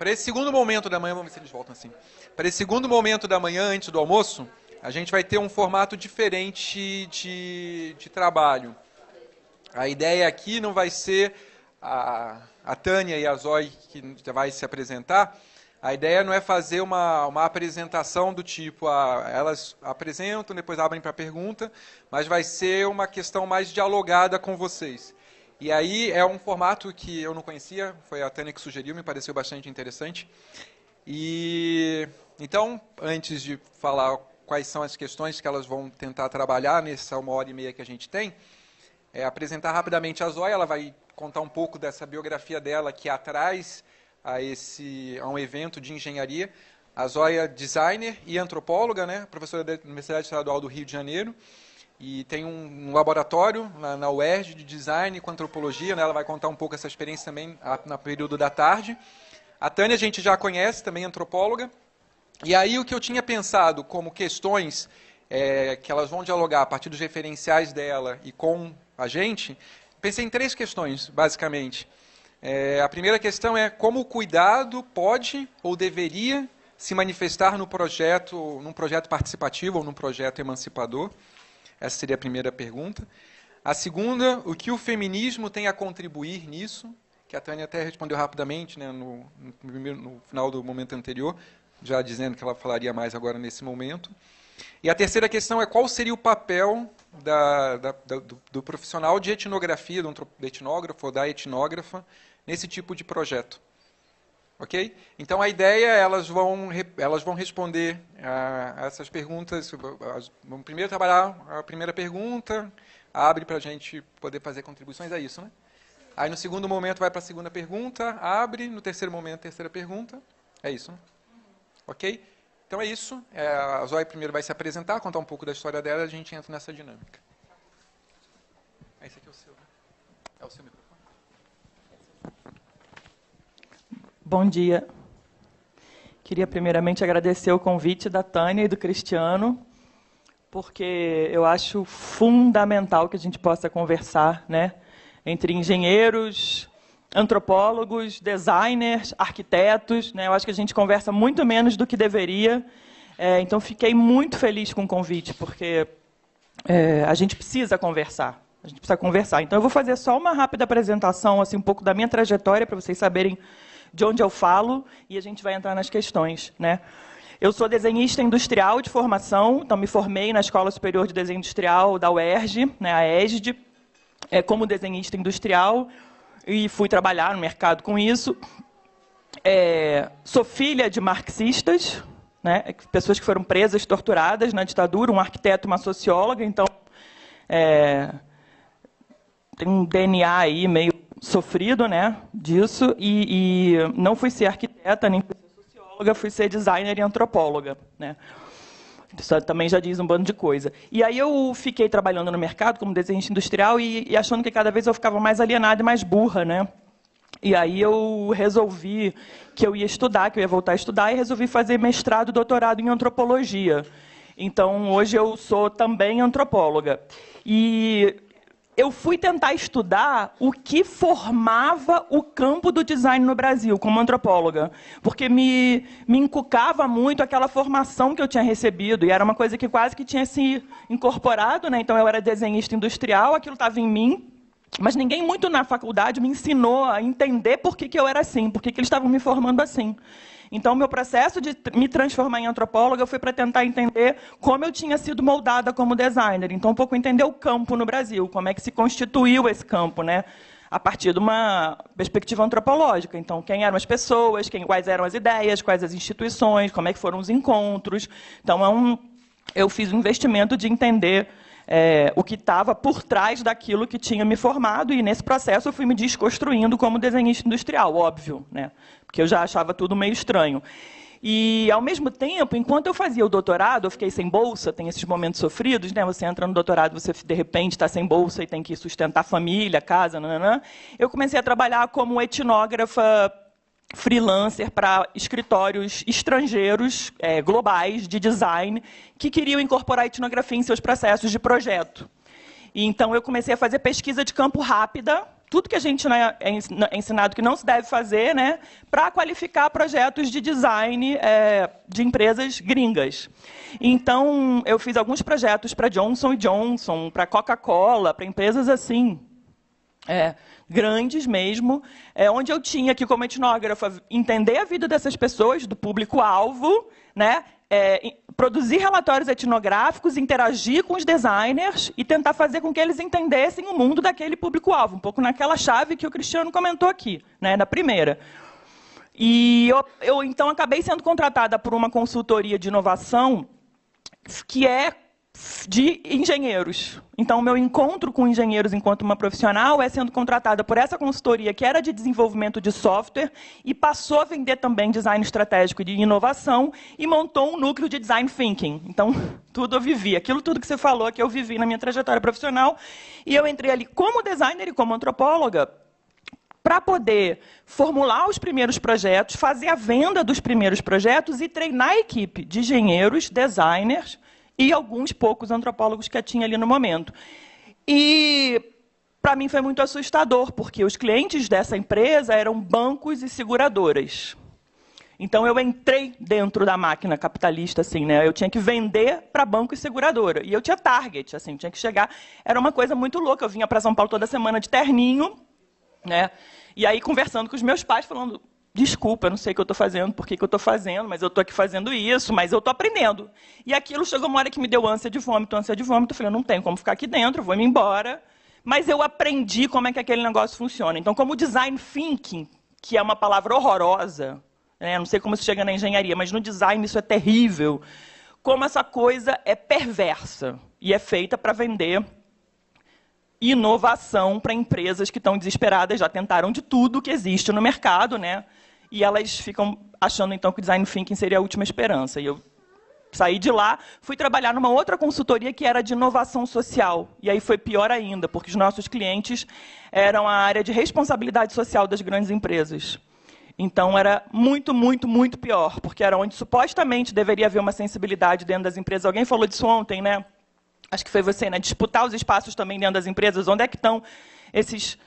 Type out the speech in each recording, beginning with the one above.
Para esse segundo momento da manhã, vamos ver se eles voltam assim. Para esse segundo momento da manhã, antes do almoço, a gente vai ter um formato diferente de trabalho. A ideia aqui não vai ser a Tânia e a Zoe que vai se apresentar. A ideia não é fazer uma apresentação do tipo, elas apresentam, depois abrem para pergunta, mas vai ser uma questão mais dialogada com vocês. E aí é um formato que eu não conhecia, foi a Tânia que sugeriu, me pareceu bastante interessante. E então, antes de falar quais são as questões que elas vão tentar trabalhar nessa 1h30 que a gente tem, apresentar rapidamente a Zoe, ela vai contar um pouco dessa biografia dela que atrás a um evento de engenharia. A Zoe é designer e antropóloga, né, professora da Universidade Estadual do Rio de Janeiro, e tem um laboratório na UERJ de design com antropologia, né, ela vai contar um pouco essa experiência também no período da tarde. A Tânia a gente já conhece, também antropóloga, e aí o que eu tinha pensado como questões que elas vão dialogar a partir dos referenciais dela e com a gente, pensei em 3 questões, basicamente. A primeira questão é como o cuidado pode ou deveria se manifestar num projeto participativo ou num projeto emancipador. Essa seria a primeira pergunta. A segunda, o que o feminismo tem a contribuir nisso, que a Tânia até respondeu rapidamente, né, no final do momento anterior, já dizendo que ela falaria mais agora nesse momento. E a terceira questão é qual seria o papel do profissional de etnografia, do etnógrafo ou da etnógrafa, nesse tipo de projeto. Ok? Então, a ideia é elas vão responder a essas perguntas. Vamos primeiro trabalhar a primeira pergunta, abre para a gente poder fazer contribuições, é isso, né? Aí, no segundo momento, vai para a segunda pergunta, abre, no terceiro momento, terceira pergunta, é isso, né? Ok? Então, é isso. A Zoe primeiro vai se apresentar, contar um pouco da história dela, e a gente entra nessa dinâmica. Esse aqui é o seu, né? É o seu microfone. Bom dia. Queria primeiramente agradecer o convite da Tânia e do Cristiano, porque eu acho fundamental que a gente possa conversar, né, entre engenheiros, antropólogos, designers, arquitetos, né? Eu acho que a gente conversa muito menos do que deveria. Então, fiquei muito feliz com o convite, porque a gente precisa conversar. A gente precisa conversar. Então, eu vou fazer só uma rápida apresentação, assim, um pouco da minha trajetória, para vocês saberem de onde eu falo, e a gente vai entrar nas questões, né? Eu sou desenhista industrial de formação, então me formei na Escola Superior de Desenho Industrial da UERJ, né, a ESD, como desenhista industrial, e fui trabalhar no mercado com isso. Sou filha de marxistas, né, pessoas que foram presas, torturadas na ditadura, um arquiteto, uma socióloga, então tem um DNA aí meio sofrido, né, disso, e não fui ser arquiteta, nem fui ser socióloga, fui ser designer e antropóloga, né. Isso também já diz um bando de coisa. E aí eu fiquei trabalhando no mercado como desenhista industrial e achando que cada vez eu ficava mais alienada e mais burra, né. E aí eu resolvi que eu ia estudar, que eu ia voltar a estudar, e resolvi fazer mestrado e doutorado em antropologia. Então, hoje eu sou também antropóloga. E eu fui tentar estudar o que formava o campo do design no Brasil, como antropóloga, porque me encucava muito aquela formação que eu tinha recebido, e era uma coisa que quase que tinha se incorporado, né? Então, eu era desenhista industrial, aquilo estava em mim, mas ninguém muito na faculdade me ensinou a entender por que eu era assim, por que eles estavam me formando assim. Então, o meu processo de me transformar em antropóloga foi para tentar entender como eu tinha sido moldada como designer. Então, um pouco entender o campo no Brasil, como é que se constituiu esse campo, né? A partir de uma perspectiva antropológica. Então, quem eram as pessoas, quais eram as ideias, quais as instituições, como é que foram os encontros. Então, eu fiz um investimento de entender o que estava por trás daquilo que tinha me formado, e nesse processo eu fui me desconstruindo como desenhista industrial, óbvio, né? Porque eu já achava tudo meio estranho. E, ao mesmo tempo, enquanto eu fazia o doutorado, eu fiquei sem bolsa, tem esses momentos sofridos, né? Você entra no doutorado, você, de repente, está sem bolsa e tem que sustentar a família, casa, nananã. Eu comecei a trabalhar como etnógrafa freelancer para escritórios estrangeiros, globais, de design, que queriam incorporar a etnografia em seus processos de projeto. E, então, eu comecei a fazer pesquisa de campo rápida, tudo que a gente, né, é ensinado que não se deve fazer, né, para qualificar projetos de design de empresas gringas. Então, eu fiz alguns projetos para Johnson & Johnson, para Coca-Cola, para empresas assim, grandes mesmo, onde eu tinha que, como etnógrafa, entender a vida dessas pessoas, do público-alvo, né, produzir relatórios etnográficos, interagir com os designers e tentar fazer com que eles entendessem o mundo daquele público-alvo, um pouco naquela chave que o Cristiano comentou aqui, né, na primeira. E eu, então, acabei sendo contratada por uma consultoria de inovação que é de engenheiros. Então, o meu encontro com engenheiros enquanto uma profissional é sendo contratada por essa consultoria que era de desenvolvimento de software e passou a vender também design estratégico de inovação e montou um núcleo de design thinking. Então, tudo eu vivi. Aquilo tudo que você falou que eu vivi na minha trajetória profissional. E eu entrei ali como designer e como antropóloga para poder formular os primeiros projetos, fazer a venda dos primeiros projetos e treinar a equipe de engenheiros, designers e alguns poucos antropólogos que eu tinha ali no momento. E, para mim, foi muito assustador, porque os clientes dessa empresa eram bancos e seguradoras. Então, eu entrei dentro da máquina capitalista, assim, né? Eu tinha que vender para banco e seguradora. E eu tinha target, assim, tinha que chegar... Era uma coisa muito louca. Eu vinha para São Paulo toda semana de terninho, né? E aí, conversando com os meus pais, falando... Desculpa, eu não sei o que eu estou fazendo, por que eu estou fazendo, mas eu estou aqui fazendo isso, mas eu estou aprendendo. E aquilo chegou uma hora que me deu ânsia de vômito. Eu falei, eu não tenho como ficar aqui dentro, vou me embora. Mas eu aprendi como é que aquele negócio funciona. Então, como design thinking, que é uma palavra horrorosa, né? Não sei como isso chega na engenharia, mas no design isso é terrível. Como essa coisa é perversa e é feita para vender inovação para empresas que estão desesperadas, já tentaram de tudo que existe no mercado, né? E elas ficam achando, então, que o design thinking seria a última esperança. E eu saí de lá, fui trabalhar numa outra consultoria que era de inovação social. E aí foi pior ainda, porque os nossos clientes eram a área de responsabilidade social das grandes empresas. Então, era muito, muito, muito pior, porque era onde supostamente deveria haver uma sensibilidade dentro das empresas. Alguém falou disso ontem, né? Acho que foi você, né? Disputar os espaços também dentro das empresas. Onde é que estão esses...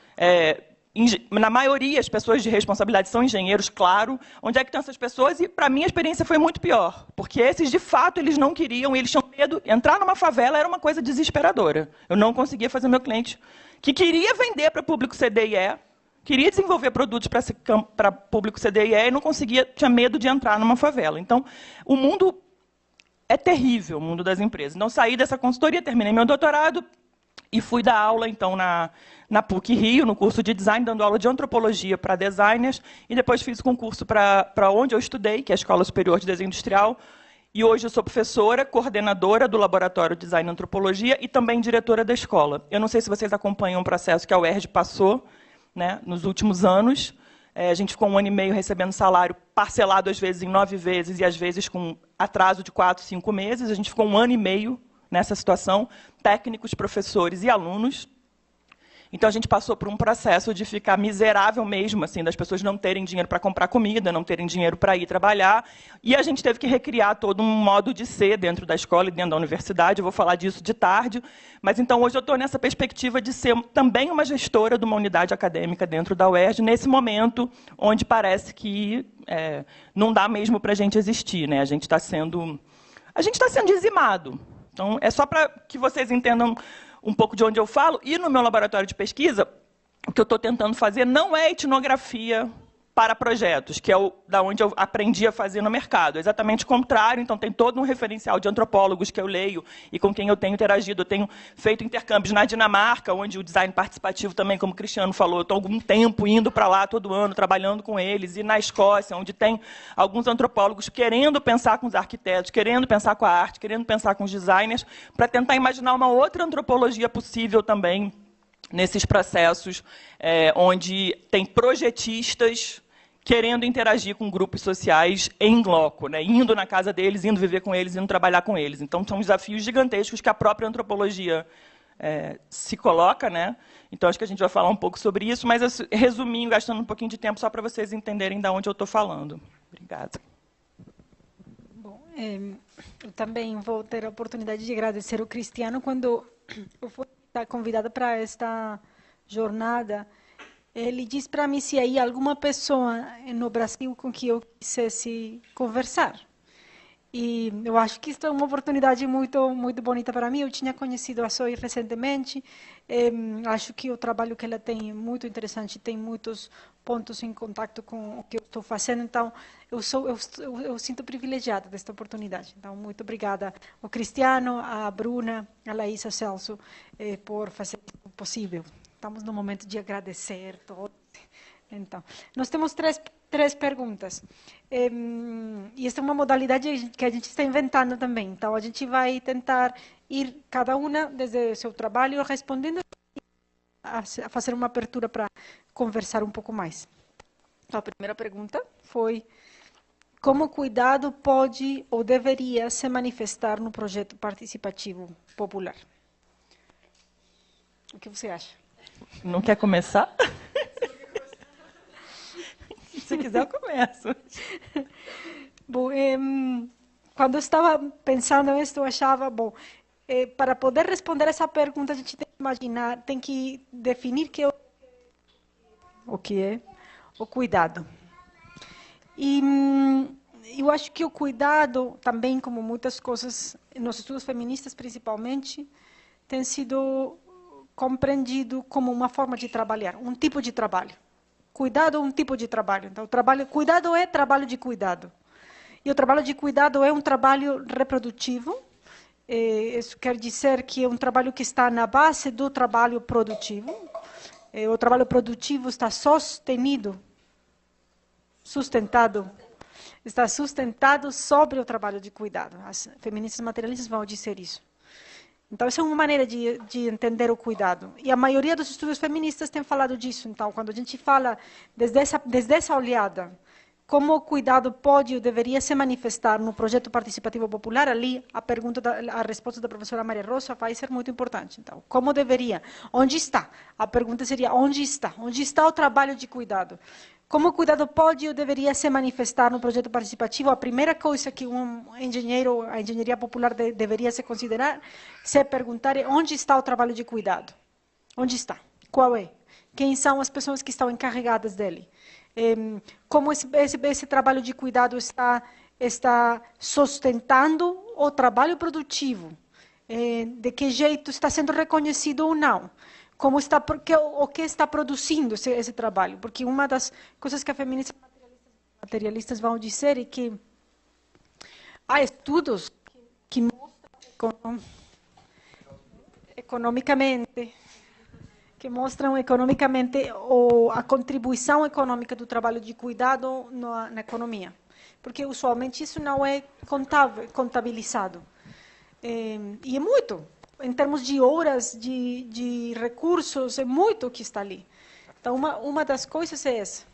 na maioria, as pessoas de responsabilidade são engenheiros, claro. Onde é que estão essas pessoas? E, para mim, a experiência foi muito pior. Porque esses, de fato, eles não queriam, eles tinham medo. Entrar numa favela era uma coisa desesperadora. Eu não conseguia fazer meu cliente, que queria vender para público CDE, queria desenvolver produtos para público CDE e não conseguia, tinha medo de entrar numa favela. Então, o mundo é terrível, o mundo das empresas. Então, saí dessa consultoria, terminei meu doutorado e fui dar aula, então, na PUC Rio, no curso de design, dando aula de antropologia para designers, e depois fiz concurso para onde eu estudei, que é a Escola Superior de Desenho Industrial, e hoje eu sou professora, coordenadora do Laboratório de Design e Antropologia e também diretora da escola. Eu não sei se vocês acompanham um processo que a UERJ passou, né, nos últimos anos. A gente ficou 1 ano e meio recebendo salário parcelado, às vezes, em 9 vezes, e às vezes com atraso de 4, 5 meses. A gente ficou 1 ano e meio nessa situação, técnicos, professores e alunos. Então, a gente passou por um processo de ficar miserável mesmo, assim, das pessoas não terem dinheiro para comprar comida, não terem dinheiro para ir trabalhar. E a gente teve que recriar todo um modo de ser dentro da escola e dentro da universidade. Eu vou falar disso de tarde. Mas, então, hoje eu estou nessa perspectiva de ser também uma gestora de uma unidade acadêmica dentro da UERJ, nesse momento onde parece que não dá mesmo para a gente existir, né? A gente está sendo dizimado. Então, é só para que vocês entendam um pouco de onde eu falo. E no meu laboratório de pesquisa, o que eu estou tentando fazer não é etnografia para projetos, que é da onde eu aprendi a fazer no mercado. É exatamente o contrário. Então, tem todo um referencial de antropólogos que eu leio e com quem eu tenho interagido. Eu tenho feito intercâmbios na Dinamarca, onde o design participativo também, como o Cristiano falou, eu estou há algum tempo indo para lá todo ano, trabalhando com eles. E na Escócia, onde tem alguns antropólogos querendo pensar com os arquitetos, querendo pensar com a arte, querendo pensar com os designers, para tentar imaginar uma outra antropologia possível também nesses processos onde tem projetistas querendo interagir com grupos sociais em loco, né? Indo na casa deles, indo viver com eles, indo trabalhar com eles. Então, são desafios gigantescos que a própria antropologia se coloca, né? Então, acho que a gente vai falar um pouco sobre isso, mas, resumindo, gastando um pouquinho de tempo, só para vocês entenderem de onde eu estou falando. Obrigada. Bom, eu também vou ter a oportunidade de agradecer ao Cristiano quando eu fui convidada para esta jornada. Ele disse para mim se aí alguma pessoa no Brasil com que eu quisesse conversar. E eu acho que isso é uma oportunidade muito bonita para mim. Eu tinha conhecido a Zoe recentemente. Acho que o trabalho que ela tem é muito interessante, tem muitos pontos em contato com o que eu estou fazendo. Então, eu sinto privilegiada desta oportunidade. Então, muito obrigada ao Cristiano, à Bruna, à Laís, ao Celso, por fazer isso possível. Estamos no momento de agradecer todos. Então, nós temos três perguntas. E esta é uma modalidade que a gente está inventando também. Então, a gente vai tentar ir, cada uma, desde o seu trabalho, respondendo a fazer uma abertura para conversar um pouco mais. Então, a primeira pergunta foi: como o cuidado pode ou deveria se manifestar no projeto participativo popular? O que você acha? Não quer começar? Se quiser, eu começo. Bom, quando eu estava pensando nisso, eu achava, para poder responder essa pergunta, a gente tem que imaginar, tem que definir o que é o cuidado. E eu acho que o cuidado, também como muitas coisas, nos estudos feministas principalmente, tem sido compreendido como uma forma de trabalhar, um tipo de trabalho. Cuidado é um tipo de trabalho. Então, cuidado é trabalho de cuidado. E o trabalho de cuidado é um trabalho reprodutivo. Isso quer dizer que é um trabalho que está na base do trabalho produtivo. O trabalho produtivo está está sustentado sobre o trabalho de cuidado. As feministas materialistas vão dizer isso. Então, essa é uma maneira de entender o cuidado. E a maioria dos estudos feministas tem falado disso. Então, quando a gente fala desde essa olhada, como o cuidado pode ou deveria se manifestar no projeto participativo popular, ali a resposta da professora Maria Rosa vai ser muito importante. Então, como deveria? Onde está? A pergunta seria, onde está? Onde está o trabalho de cuidado? Como o cuidado pode ou deveria se manifestar no projeto participativo? A primeira coisa que a engenharia popular deveria se considerar, se perguntar é onde está o trabalho de cuidado? Onde está? Qual é? Quem são as pessoas que estão encarregadas dele? Como esse trabalho de cuidado está sustentando o trabalho produtivo? De que jeito está sendo reconhecido ou não? O que está produzindo esse trabalho? Porque uma das coisas que as feministas materialistas vão dizer é que há estudos que mostram economicamente a contribuição econômica do trabalho de cuidado na economia. Porque usualmente isso não é contabilizado. E é muito. Em termos de horas, de recursos, é muito o que está ali. Então, uma das coisas é essa.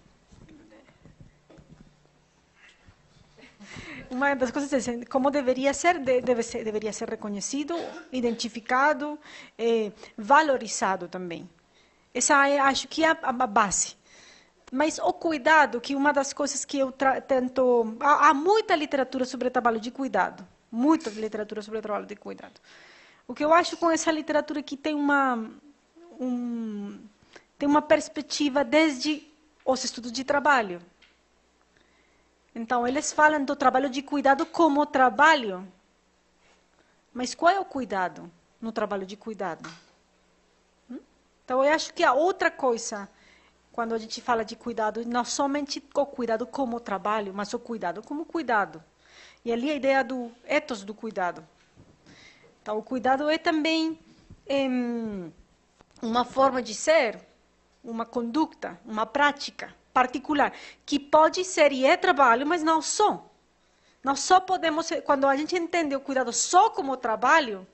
Uma das coisas é como deveria ser, deveria ser reconhecido, identificado, valorizado também. Essa acho que é a base. Mas o cuidado, que uma das coisas que eu tento... Há muita literatura sobre trabalho de cuidado. Muita literatura sobre trabalho de cuidado. O que eu acho com essa literatura que tem uma perspectiva desde os estudos de trabalho. Então, eles falam do trabalho de cuidado como trabalho. Mas qual é o cuidado no trabalho de cuidado? Então, eu acho que a outra coisa, quando a gente fala de cuidado, não somente o cuidado como trabalho, mas o cuidado como cuidado. E ali a ideia do ethos do cuidado. Então, o cuidado é também uma forma de ser, uma conduta, uma prática particular, que pode ser e é trabalho, mas não só. Nós só podemos, quando a gente entende o cuidado só como trabalho,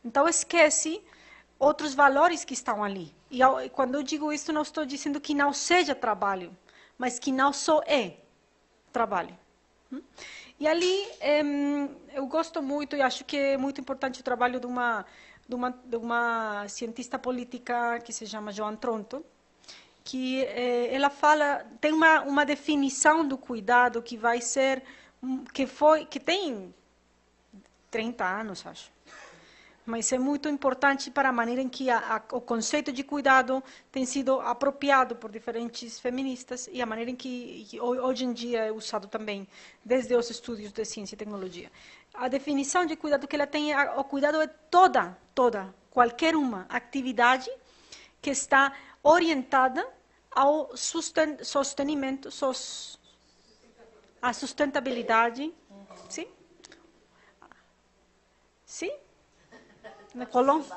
então esquece outros valores que estão ali. E quando eu digo isso, não estou dizendo que não seja trabalho, mas que não só é trabalho. E ali eu gosto muito e acho que é muito importante o trabalho de uma cientista política que se chama Joan Tronto, que ela fala, tem uma definição do cuidado que vai ser, que tem 30 anos, acho. mas é muito importante para a maneira em que o conceito de cuidado tem sido apropriado por diferentes feministas e a maneira em que hoje em dia é usado também, desde os estudos de ciência e tecnologia. A definição de cuidado que ela tem, o cuidado é qualquer uma atividade que está orientada ao sostenimento, à sustentabilidade, sim? Sim? Na Colômbia?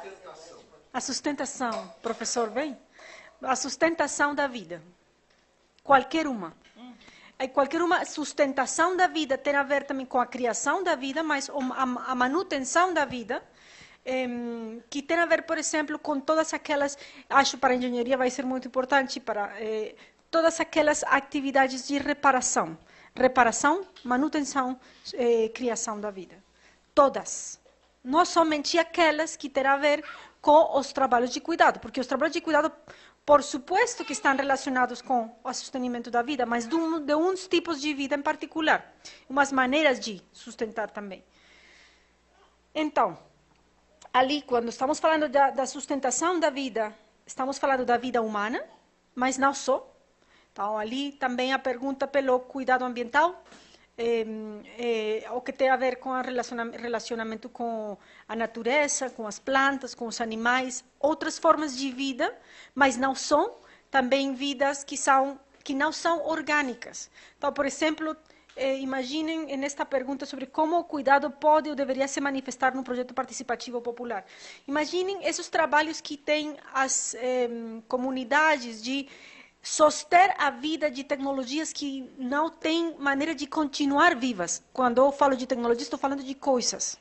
A sustentação, professor, bem? A sustentação da vida. Qualquer uma. Qualquer uma sustentação da vida tem a ver também com a criação da vida, mas a manutenção da vida, que tem a ver, por exemplo, com todas aquelas, acho para a engenharia vai ser muito importante, para todas aquelas atividades de reparação. Reparação, manutenção, criação da vida. Todas. Não somente aquelas que terão a ver com os trabalhos de cuidado, porque os trabalhos de cuidado, por supuesto que estão relacionados com o sustentamento da vida, mas de uns tipos de vida em particular, umas maneiras de sustentar também. Então, ali, quando estamos falando da sustentação da vida, estamos falando da vida humana, mas não só. Então, ali também a pergunta pelo cuidado ambiental, o que tem a ver com o relacionamento com a natureza, com as plantas, com os animais, outras formas de vida, mas não são também vidas que não são orgânicas. Então, por exemplo, imaginem nesta pergunta sobre como o cuidado pode ou deveria se manifestar no projeto participativo popular. Imaginem esses trabalhos que têm as comunidades de soster a vida de tecnologias que não têm maneira de continuar vivas. Quando eu falo de tecnologia, estou falando de coisas.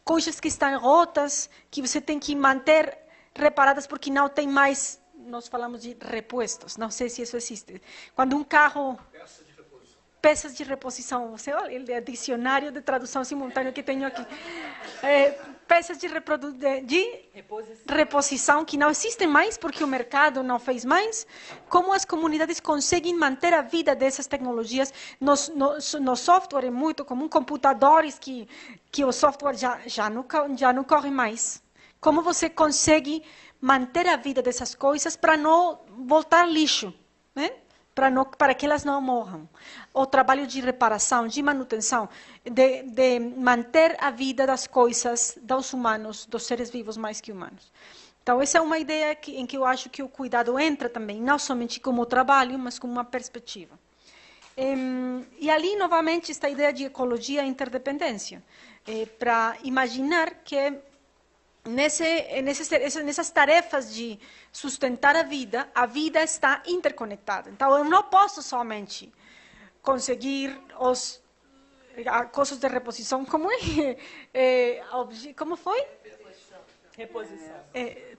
Coisas que estão rotas, que você tem que manter reparadas porque não tem mais, nós falamos de repuestos, não sei se isso existe. Quando um carro... Peças de reposição. Você olha o dicionário de tradução simultânea que tenho aqui. Peças de reposição que não existem mais porque o mercado não fez mais. Como as comunidades conseguem manter a vida dessas tecnologias no software? É muito comum, computadores que o software já não corre mais. Como você consegue manter a vida dessas coisas para não voltar lixo, né? Para que elas não morram. O trabalho de reparação, de manutenção, de manter a vida das coisas, dos humanos, dos seres vivos mais que humanos. Então, essa é uma ideia em que eu acho que o cuidado entra também, não somente como trabalho, mas como uma perspectiva. E ali, novamente, esta ideia de ecologia e interdependência, para imaginar que nessas tarefas de sustentar a vida está interconectada. Então, eu não posso somente conseguir os custos de reposição, como foi? Reposição.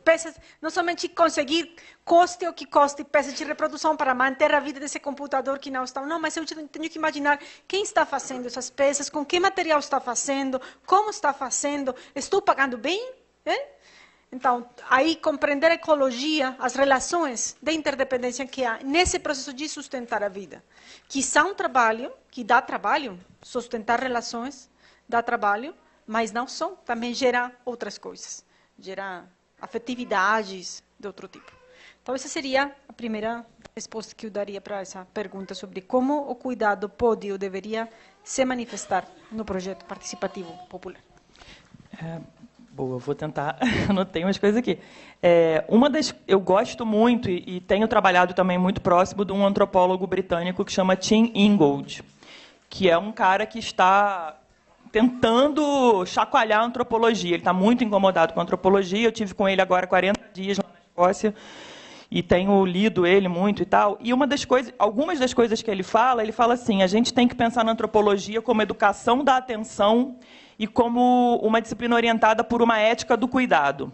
Peças, não somente conseguir custe o que custe peças de reprodução para manter a vida desse computador que não está, não, mas eu tenho que imaginar quem está fazendo essas peças, com que material está fazendo, como está fazendo, estou pagando bem? Então, aí compreender a ecologia, as relações de interdependência que há nesse processo de sustentar a vida, que são trabalho, que dá trabalho, sustentar relações dá trabalho, mas não só, também gera outras coisas, gera afetividades de outro tipo. Então, essa seria a primeira resposta que eu daria para essa pergunta sobre como o cuidado pode ou deveria se manifestar no projeto participativo popular. Boa, eu vou tentar, anotei umas coisas aqui. Eu gosto muito e tenho trabalhado também muito próximo de um antropólogo britânico que chama Tim Ingold, que é um cara que está tentando chacoalhar a antropologia. Ele está muito incomodado com a antropologia. Eu tive com ele agora 40 dias lá na Escócia e tenho lido ele muito e tal. E algumas das coisas que ele fala assim, a gente tem que pensar na antropologia como educação da atenção e como uma disciplina orientada por uma ética do cuidado.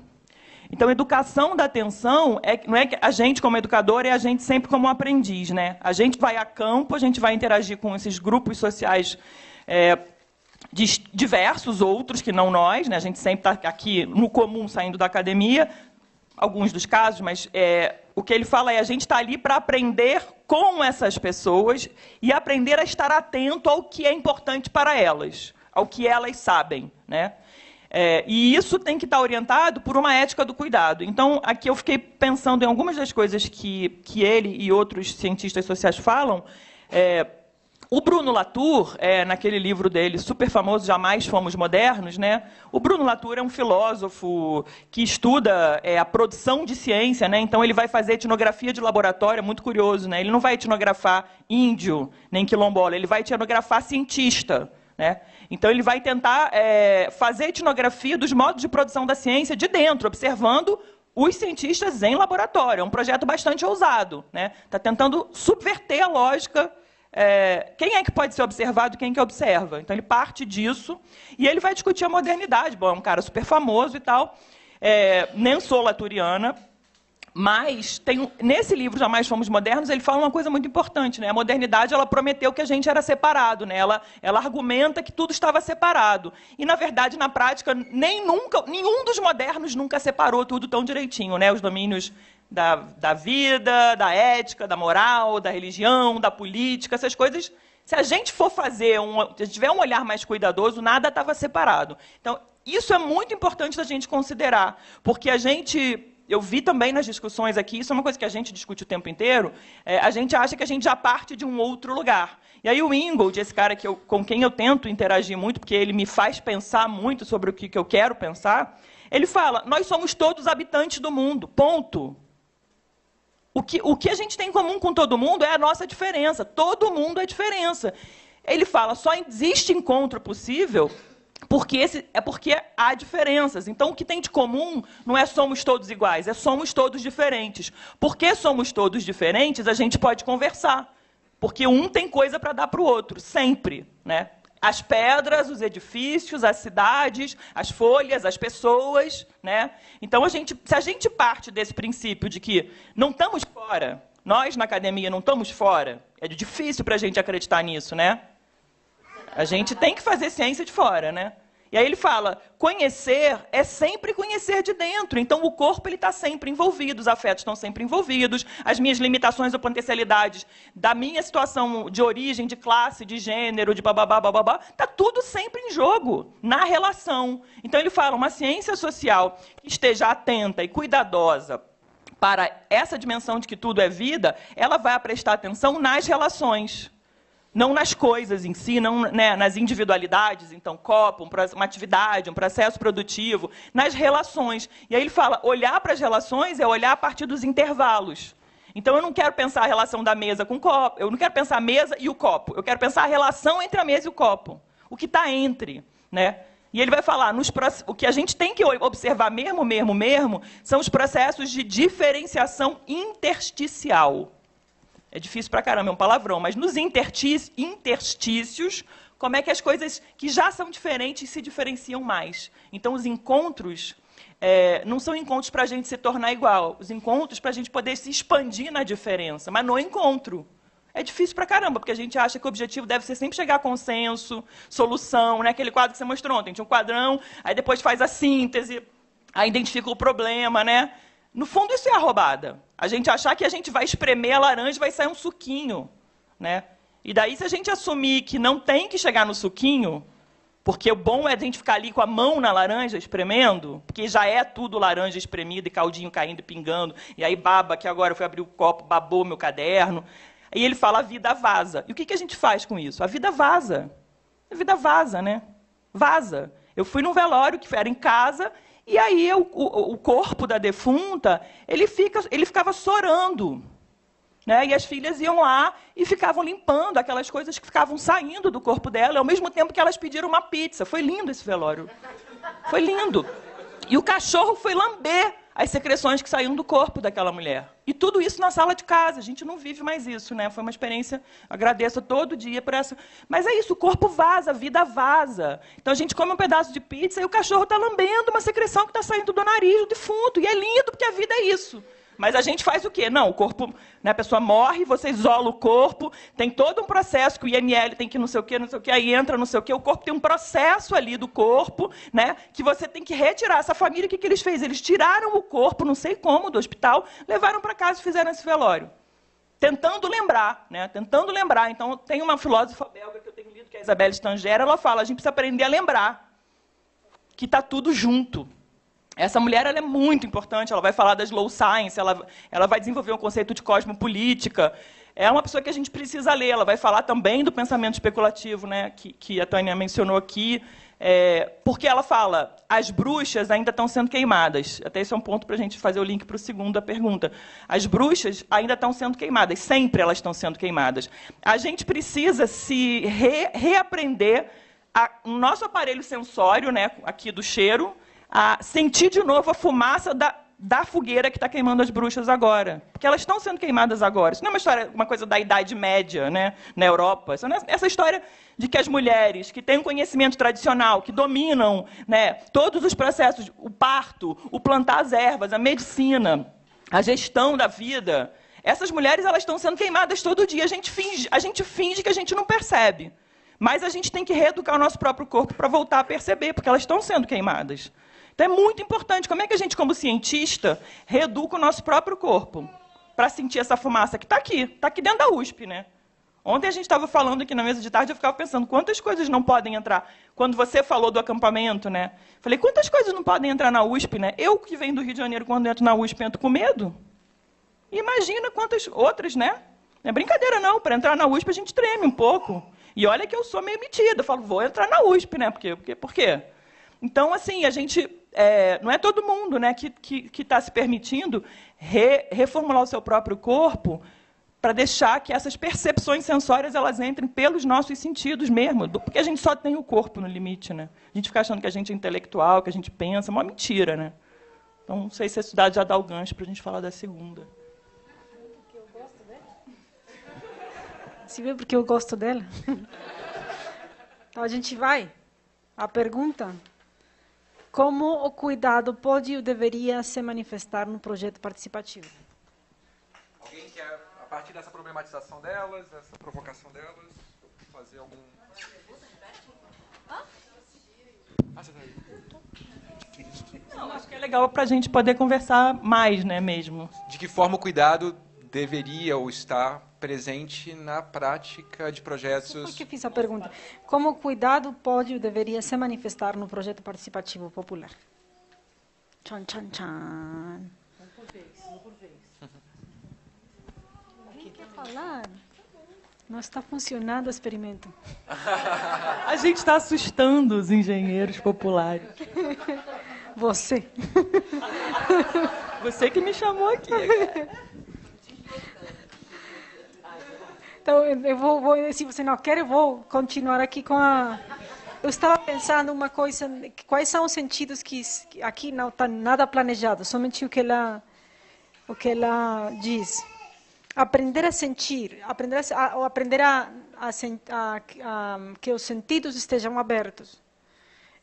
Então, educação da atenção não é que a gente, como educador, é a gente sempre como um aprendiz, né? A gente vai a campo, a gente vai interagir com esses grupos sociais diversos, outros que não nós, né? A gente sempre está aqui no comum, saindo da academia, alguns dos casos, mas o que ele fala é a gente está ali para aprender com essas pessoas e aprender a estar atento ao que é importante para elas, ao que elas sabem, né? E isso tem que estar orientado por uma ética do cuidado. Então, aqui eu fiquei pensando em algumas das coisas que ele e outros cientistas sociais falam. O Bruno Latour, naquele livro dele super famoso, Jamais Fomos Modernos, né? O Bruno Latour é um filósofo que estuda a produção de ciência, né? Então ele vai fazer etnografia de laboratório, é muito curioso, né? Ele não vai etnografar índio, nem quilombola, ele vai etnografar cientista, né? Então ele vai tentar fazer etnografia dos modos de produção da ciência de dentro, observando os cientistas em laboratório. É um projeto bastante ousado, né? Está tentando subverter a lógica. Quem é que pode ser observado e quem que observa? Então, ele parte disso e ele vai discutir a modernidade. Bom, é um cara super famoso e tal. Nem sou laturiana, mas nesse livro, Jamais Fomos Modernos, ele fala uma coisa muito importante, né? A modernidade, ela prometeu que a gente era separado, né? Ela argumenta que tudo estava separado. E, na verdade, na prática, nenhum dos modernos nunca separou tudo tão direitinho, né? Os domínios da vida, da ética, da moral, da religião, da política, essas coisas. Se a gente for se tiver um olhar mais cuidadoso, nada estava separado. Então, isso é muito importante da gente considerar, porque eu vi também nas discussões aqui, isso é uma coisa que a gente discute o tempo inteiro, a gente acha que a gente já parte de um outro lugar. E aí o Ingold, esse cara com quem eu tento interagir muito, porque ele me faz pensar muito sobre o que eu quero pensar, ele fala, nós somos todos habitantes do mundo, ponto. O que a gente tem em comum com todo mundo é a nossa diferença. Todo mundo é diferença. Ele fala, só existe encontro possível porque há diferenças. Então, o que tem de comum não é somos todos iguais, é somos todos diferentes. Porque somos todos diferentes, a gente pode conversar. Porque um tem coisa para dar para o outro, sempre, né? As pedras, os edifícios, as cidades, as folhas, as pessoas, né? Então, se a gente parte desse princípio de que não estamos fora, nós na academia não estamos fora, é difícil para a gente acreditar nisso, né? A gente tem que fazer ciência de fora, né? E aí ele fala, conhecer é sempre conhecer de dentro. Então, o corpo está sempre envolvido, os afetos estão sempre envolvidos, as minhas limitações ou potencialidades da minha situação de origem, de classe, de gênero, de bababá, bababá, está tudo sempre em jogo, na relação. Então, ele fala, uma ciência social que esteja atenta e cuidadosa para essa dimensão de que tudo é vida, ela vai prestar atenção nas relações. Não nas coisas em si, não, né, nas individualidades, então, copo, uma atividade, um processo produtivo, nas relações. E aí ele fala, olhar para as relações é olhar a partir dos intervalos. Então, eu não quero pensar a relação da mesa com o copo, eu não quero pensar a mesa e o copo, eu quero pensar a relação entre a mesa e o copo, o que está entre, né? E ele vai falar, o que a gente tem que observar mesmo, são os processos de diferenciação intersticial. É difícil pra caramba, é um palavrão, mas nos interstícios, como é que as coisas que já são diferentes se diferenciam mais. Então, os encontros não são encontros para a gente se tornar igual, os encontros para a gente poder se expandir na diferença, mas no encontro. É difícil pra caramba, porque a gente acha que o objetivo deve ser sempre chegar a consenso, solução, né? Aquele quadro que você mostrou ontem, tinha um quadrão, aí depois faz a síntese, aí identifica o problema, né? No fundo, isso é a roubada. A gente achar que a gente vai espremer a laranja e vai sair um suquinho, né? E daí, se a gente assumir que não tem que chegar no suquinho, porque o bom é a gente ficar ali com a mão na laranja espremendo, porque já é tudo laranja espremida e caldinho caindo e pingando, e aí baba, que agora eu fui abrir o copo, babou meu caderno. E ele fala, a vida vaza. E o que a gente faz com isso? A vida vaza. A vida vaza, né? Vaza. Eu fui num velório, que era em casa, e aí o corpo da defunta, ele ficava sorando. Né? E as filhas iam lá e ficavam limpando aquelas coisas que ficavam saindo do corpo dela, ao mesmo tempo que elas pediram uma pizza. Foi lindo esse velório. Foi lindo. E o cachorro foi lamber as secreções que saíam do corpo daquela mulher. E tudo isso na sala de casa. A gente não vive mais isso, né? Foi uma experiência, agradeço todo dia por essa... Mas é isso, o corpo vaza, a vida vaza. Então, a gente come um pedaço de pizza e o cachorro está lambendo uma secreção que está saindo do nariz do defunto. E é lindo, porque a vida é isso. Mas a gente faz o quê? Não, o corpo, né, a pessoa morre, você isola o corpo, tem todo um processo que o IML tem que não sei o quê, aí entra não sei o quê, o corpo tem um processo ali do corpo, né, que você tem que retirar. Essa família, o que eles fez? Eles tiraram o corpo, não sei como, do hospital, levaram para casa e fizeram esse velório. Tentando lembrar, né, tentando lembrar. Então, tem uma filósofa belga que eu tenho lido, que é a Isabelle Stangera, ela fala, a gente precisa aprender a lembrar. que está tudo junto. Essa mulher ela é muito importante, ela vai falar da slow science, ela vai desenvolver um conceito de cosmopolítica. É uma pessoa que a gente precisa ler, ela vai falar também do pensamento especulativo, né, que a Tânia mencionou aqui, porque ela fala, as bruxas ainda estão sendo queimadas. Até esse é um ponto para a gente fazer o link para o segundo da pergunta. As bruxas ainda estão sendo queimadas, sempre elas estão sendo queimadas. A gente precisa se reaprender o nosso aparelho sensório, né, aqui do cheiro, a sentir de novo a fumaça da fogueira que está queimando as bruxas agora. Porque elas estão sendo queimadas agora. Isso não é uma história, uma coisa da Idade Média, né, na Europa. Essa história de que as mulheres que têm um conhecimento tradicional, que dominam, né, todos os processos, o parto, o plantar as ervas, a medicina, a gestão da vida, essas mulheres elas estão sendo queimadas todo dia. A gente finge que a gente não percebe. Mas a gente tem que reeducar o nosso próprio corpo para voltar a perceber, porque elas estão sendo queimadas. Então, é muito importante. Como é que a gente, como cientista, reeduca o nosso próprio corpo para sentir essa fumaça que está aqui dentro da USP, né? Ontem a gente estava falando aqui na mesa de tarde, eu ficava pensando quantas coisas não podem entrar. Quando você falou do acampamento, né? Falei, quantas coisas não podem entrar na USP, né? Eu que venho do Rio de Janeiro, quando entro na USP, entro com medo. Imagina quantas outras, né? Não é brincadeira, não. Para entrar na USP, a gente treme um pouco. E olha que eu sou meio metida. Eu falo, vou entrar na USP, né? Por quê? Então, assim, a gente... não é todo mundo, né, que está se permitindo reformular o seu próprio corpo para deixar que essas percepções sensórias elas entrem pelos nossos sentidos mesmo, porque a gente só tem o corpo no limite, né? A gente fica achando que a gente é intelectual, que a gente pensa, é uma mentira, né? Então, não sei se a cidade já dá o gancho para a gente falar da segunda. Porque eu gosto dela? Se vê porque eu gosto dela? Então, a gente vai. A pergunta... Como o cuidado pode ou deveria se manifestar no projeto participativo? Alguém quer, a partir dessa problematização delas, dessa provocação delas, fazer algum... Você tá aí. Não, acho que é legal para a gente poder conversar mais, né, mesmo. De que forma o cuidado deveria ou está presente na prática de projetos... Por que fiz a pergunta? Como o cuidado pode ou deveria se manifestar no projeto participativo popular? Tchan, tchan, tchan. Vamos por vez. Quem quer falar? Não está funcionando o experimento. A gente está assustando os engenheiros populares. Você. Você que me chamou aqui. Então, eu vou, se você não quer, eu vou continuar aqui com a... Eu estava pensando uma coisa, quais são os sentidos que aqui não está nada planejado, somente o que ela diz. Aprender a sentir, aprender que os sentidos estejam abertos.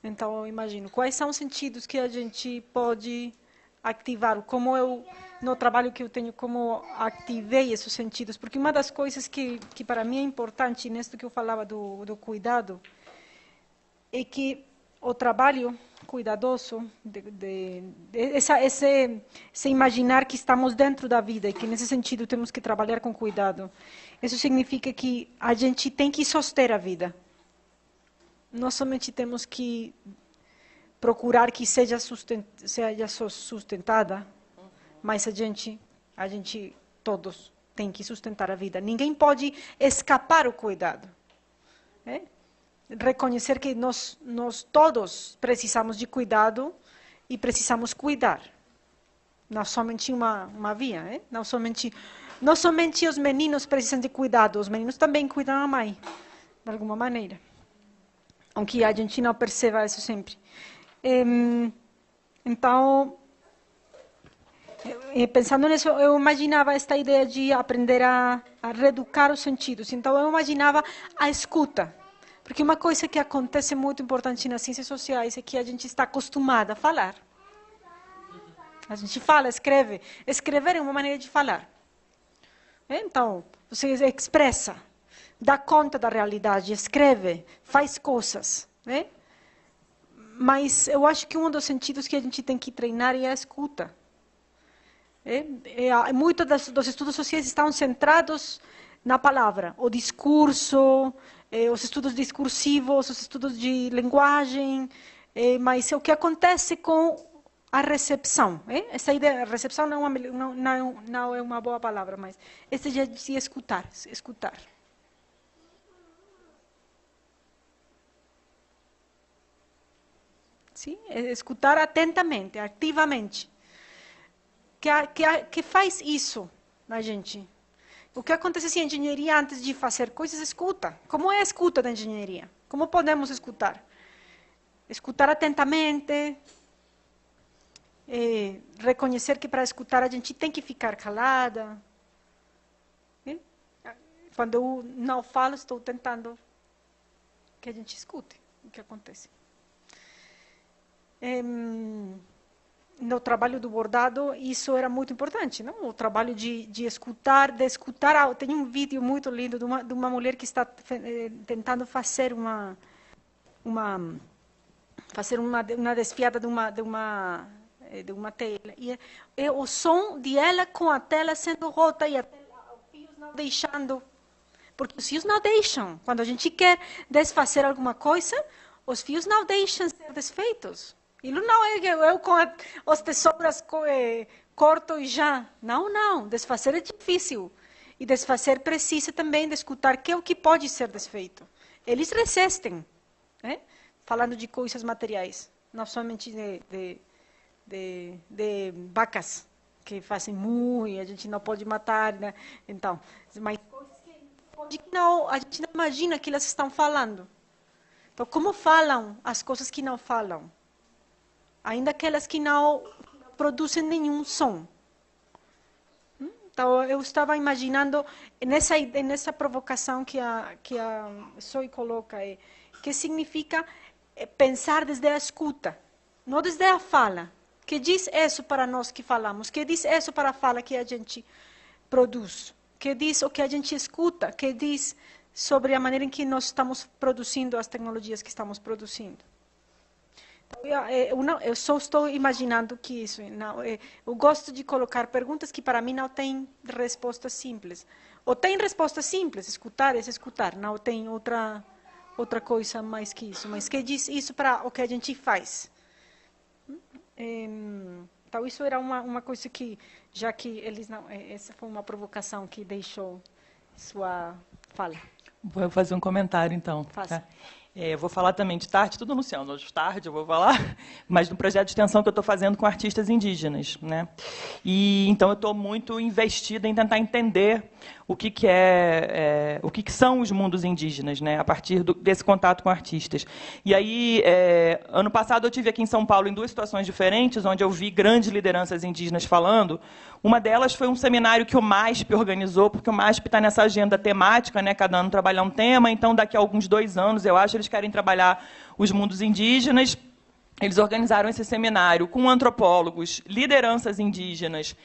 Então, eu imagino, quais são os sentidos que a gente pode ativar, como eu, no trabalho que eu tenho, como ativei esses sentidos, porque uma das coisas que para mim é importante, nisso que eu falava do cuidado, é que o trabalho cuidadoso, esse imaginar que estamos dentro da vida e que nesse sentido temos que trabalhar com cuidado, isso significa que a gente tem que soster a vida. Nós somente temos que procurar que seja sustentada, mas a gente todos tem que sustentar a vida. Ninguém pode escapar o cuidado. Reconhecer que nós todos precisamos de cuidado e precisamos cuidar. Não somente uma via. Não somente os meninos precisam de cuidado, os meninos também cuidam a mãe, de alguma maneira. Aunque a gente não perceba isso sempre. Então, pensando nisso, eu imaginava esta ideia de aprender a reeducar os sentidos. Então, eu imaginava a escuta. Porque uma coisa que acontece muito importante nas ciências sociais é que a gente está acostumada a falar. A gente fala, escreve. Escrever é uma maneira de falar. Então, você expressa, dá conta da realidade, escreve, faz coisas. Mas eu acho que um dos sentidos que a gente tem que treinar é a escuta. Muitos dos estudos sociais estão centrados na palavra, o discurso, os estudos discursivos, os estudos de linguagem, Mas o que acontece com a recepção? Essa ideia, recepção não é uma boa palavra, mas essa ideia de escutar. Sim? Escutar atentamente, ativamente. Que faz isso na gente? O que acontece se a engenharia, antes de fazer coisas, escuta? Como é a escuta da engenharia? Como podemos escutar? Escutar atentamente, reconhecer que para escutar a gente tem que ficar calada. Quando eu não falo, estou tentando que a gente escute o que acontece. No trabalho do bordado, isso era muito importante, não? O trabalho de escutar. Tem um vídeo muito lindo de uma mulher que está tentando fazer uma desfiada de uma tela. E é o som de ela com a tela sendo rota e os fios não deixando. Porque os fios não deixam. Quando a gente quer desfazer alguma coisa, os fios não deixam ser desfeitos. E não é que eu com as tesouras corto e já. Não. Desfazer é difícil. E desfazer precisa também de escutar que é o que pode ser desfeito. Eles resistem, falando de coisas materiais, não somente de vacas que fazem muito, a gente não pode matar, né? Então, mas coisas que não, a gente não imagina que elas estão falando. Então, como falam as coisas que não falam? Ainda aquelas que não produzem nenhum som. Então, eu estava imaginando, nessa provocação que a Zoe coloca, que significa pensar desde a escuta, não desde a fala. Que diz isso para nós que falamos? Que diz isso para a fala que a gente produz? Que diz o que a gente escuta? Que diz sobre a maneira em que nós estamos produzindo as tecnologias que estamos produzindo? Eu só estou imaginando que isso. Eu gosto de colocar perguntas que para mim não têm resposta simples. Ou tem resposta simples, escutar é escutar, não tem outra coisa mais que isso. Mas que diz isso para o que a gente faz? Então, isso era uma coisa que, já que eles não... Essa foi uma provocação que deixou sua fala. Vou fazer um comentário, então. Faça. Tá? Eu vou falar também de tarde, tudo anunciando, de tarde eu vou falar, mas do projeto de extensão que eu estou fazendo com artistas indígenas, né? E então eu estou muito investida em tentar entender o que são os mundos indígenas, né? A partir desse contato com artistas. E aí, ano passado eu tive aqui em São Paulo em 2 situações diferentes, onde eu vi grandes lideranças indígenas falando. Uma delas foi um seminário que o MASP organizou, porque o MASP está nessa agenda temática, né? Cada ano trabalhar um tema, então daqui a alguns 2 anos, eu acho, eles querem trabalhar os mundos indígenas. Eles organizaram esse seminário com antropólogos, lideranças indígenas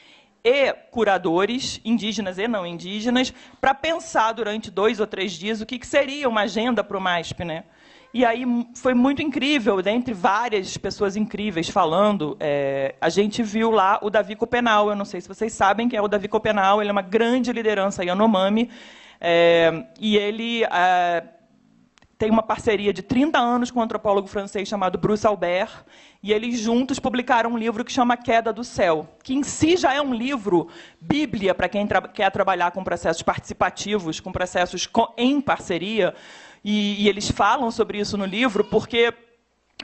e curadores, indígenas e não indígenas, para pensar durante 2 ou 3 dias o que seria uma agenda para o MASP, né? E aí foi muito incrível, dentre várias pessoas incríveis falando, a gente viu lá o Davi Copenau. Eu não sei se vocês sabem quem é o Davi Copenau, ele é uma grande liderança Yanomami, e ele tem uma parceria de 30 anos com um antropólogo francês chamado Bruce Albert, e eles juntos publicaram um livro que chama Queda do Céu, que em si já é um livro bíblia para quem quer trabalhar com processos participativos, com processos em parceria, e eles falam sobre isso no livro, porque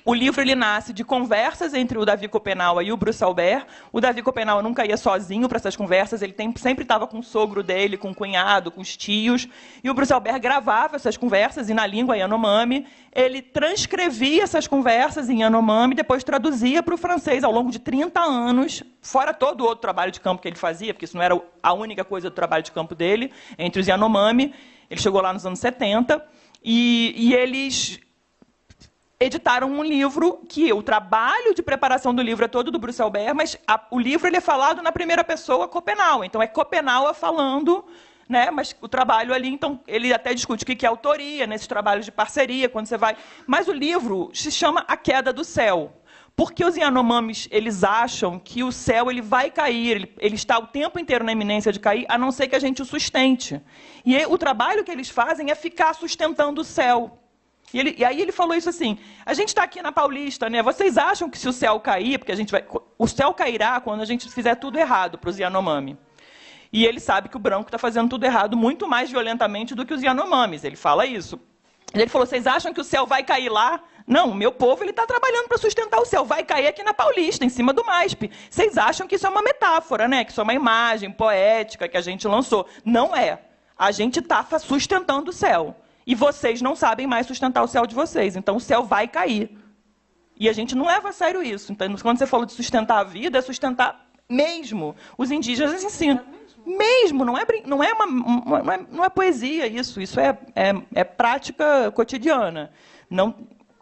o livro ele nasce de conversas entre o Davi Copenau e o Bruce Albert. O Davi Copenau nunca ia sozinho para essas conversas, ele sempre estava com o sogro dele, com o cunhado, com os tios. E o Bruce Albert gravava essas conversas, e na língua Yanomami, ele transcrevia essas conversas em Yanomami e depois traduzia para o francês ao longo de 30 anos, fora todo o outro trabalho de campo que ele fazia, porque isso não era a única coisa do trabalho de campo dele, entre os Yanomami. Ele chegou lá nos anos 70, e eles editaram um livro que o trabalho de preparação do livro é todo do Bruce Albert, mas o livro ele é falado na primeira pessoa Copenau. Então, é Copenau falando, né? Mas o trabalho ali, então, ele até discute o que é autoria nesses trabalhos de parceria, quando você vai... Mas o livro se chama A Queda do Céu. Porque os Yanomamis, eles acham que o céu ele vai cair, ele está o tempo inteiro na iminência de cair, a não ser que a gente o sustente. E o trabalho que eles fazem é ficar sustentando o céu. E aí ele falou isso assim, a gente está aqui na Paulista, né? Vocês acham que se o céu cair, porque o céu cairá quando a gente fizer tudo errado para os Yanomami. E ele sabe que o branco está fazendo tudo errado muito mais violentamente do que os Yanomamis. Ele fala isso. Ele falou, vocês acham que o céu vai cair lá? Não, o meu povo está trabalhando para sustentar o céu. Vai cair aqui na Paulista, em cima do MASP. Vocês acham que isso é uma metáfora, né? Que isso é uma imagem poética que a gente lançou. Não é. A gente está sustentando o céu. E vocês não sabem mais sustentar o céu de vocês. Então, o céu vai cair. E a gente não leva a sério isso. Então, quando você falou de sustentar a vida, é sustentar mesmo. Os indígenas ensinam. Mesmo, não é poesia isso. Isso é prática cotidiana. Não,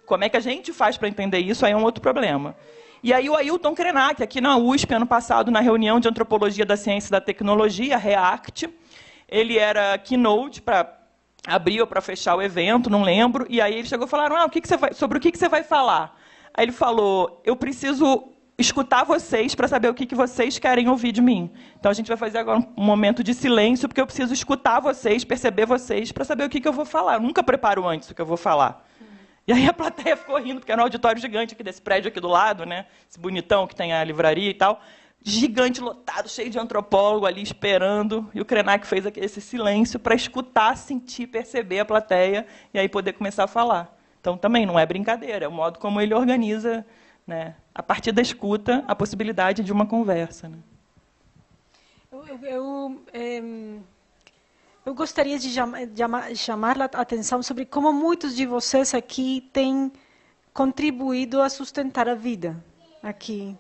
como é que a gente faz para entender isso? Aí é um outro problema. E aí o Ailton Krenak, aqui na USP, ano passado, na reunião de Antropologia da Ciência e da Tecnologia, REACT, ele era keynote para abrir ou para fechar o evento, não lembro, e aí ele chegou e falaram, sobre o que você vai falar? Aí ele falou, eu preciso escutar vocês para saber o que vocês querem ouvir de mim. Então, a gente vai fazer agora um momento de silêncio, porque eu preciso escutar vocês, perceber vocês, para saber o que eu vou falar. Eu nunca preparo antes o que eu vou falar. E aí a plateia ficou rindo, porque era um auditório gigante aqui desse prédio aqui do lado, né? Esse bonitão que tem a livraria e tal. Gigante, lotado, cheio de antropólogo ali esperando. E o Krenak fez esse silêncio para escutar, sentir, perceber a plateia e aí poder começar a falar. Então, também não é brincadeira, é o modo como ele organiza, né, a partir da escuta, a possibilidade de uma conversa. Né? Eu gostaria de chamar a atenção sobre como muitos de vocês aqui têm contribuído a sustentar a vida aqui.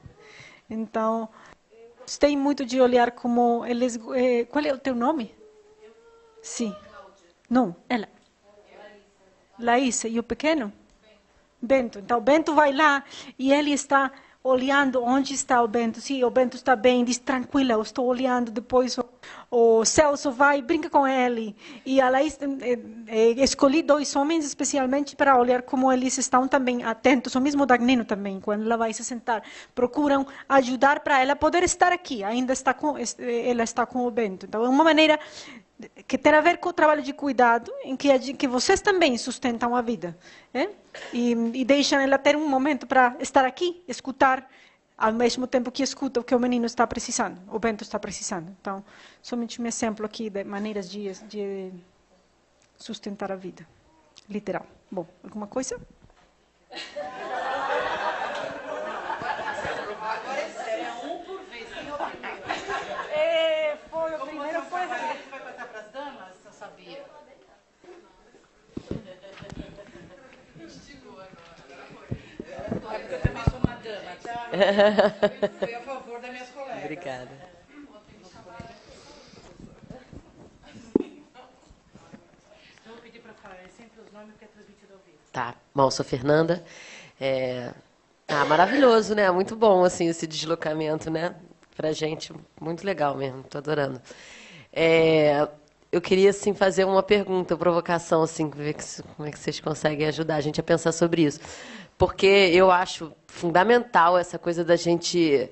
Então, gostei muito de olhar como eles... qual é o teu nome? Sim. Não, ela. Laís. E o pequeno? Bento. Então, o Bento vai lá e ele está olhando onde está o Bento. Sim, o Bento está bem, diz, tranquila, eu estou olhando. Depois o Celso vai, brinca com ele. E a Laís, escolhi 2 homens especialmente para olhar como eles estão também atentos. O mesmo Dagnino também, quando ela vai se sentar. Procuram ajudar para ela poder estar aqui. Ainda está ela está com o Bento. Então, é uma maneira que tem a ver com o trabalho de cuidado, em que vocês também sustentam a vida. E deixam ela ter um momento para estar aqui, escutar, ao mesmo tempo que escuta o que o menino está precisando, o Bento está precisando. Então, somente um exemplo aqui de maneiras de sustentar a vida, literal. Bom, alguma coisa? Foi o primeiro, foi... Porque eu também sou uma dama, tá? Foi a favor das minhas colegas. Obrigada. Vou pedir para falar sempre os nomes que é transmitido ao vivo. Tá. Bom, sou Fernanda. Maravilhoso, né? Muito bom, assim, esse deslocamento, né? Pra gente, muito legal mesmo. Estou adorando. Eu queria, assim, fazer uma pergunta, provocação, assim, ver como é que vocês conseguem ajudar a gente a pensar sobre isso. Porque eu acho fundamental essa coisa da gente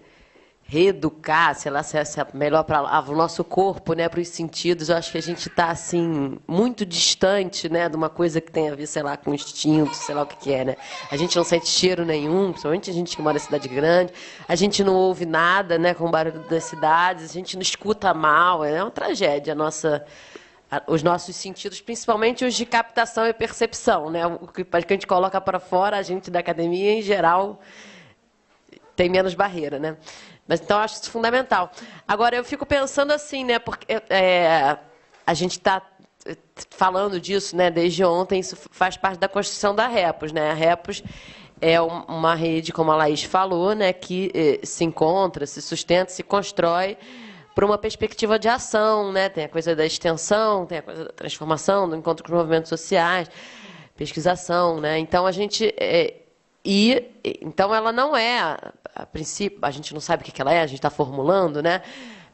reeducar, sei lá, se é melhor para o nosso corpo, né, para os sentidos. Eu acho que a gente está, assim, muito distante, né, de uma coisa que tem a ver, sei lá, com instinto, sei lá o que é, né? A gente não sente cheiro nenhum, principalmente a gente que mora em cidade grande. A gente não ouve nada, né, com o barulho das cidades. A gente não escuta mal. É uma tragédia os nossos sentidos, principalmente os de captação e percepção, né? O que a gente coloca para fora, a gente da academia, em geral, tem menos barreira, né? Mas, então, eu acho isso fundamental. Agora, eu fico pensando assim, né? Porque a gente está falando disso, né? Desde ontem, isso faz parte da construção da Repos, né? A Repos é uma rede, como a Laís falou, né? Que se encontra, se sustenta, se constrói por uma perspectiva de ação, né? Tem a coisa da extensão, tem a coisa da transformação, do encontro com os movimentos sociais, pesquisação, né? Então a gente então ela não é, a princípio, a gente não sabe o que ela é, a gente está formulando, né?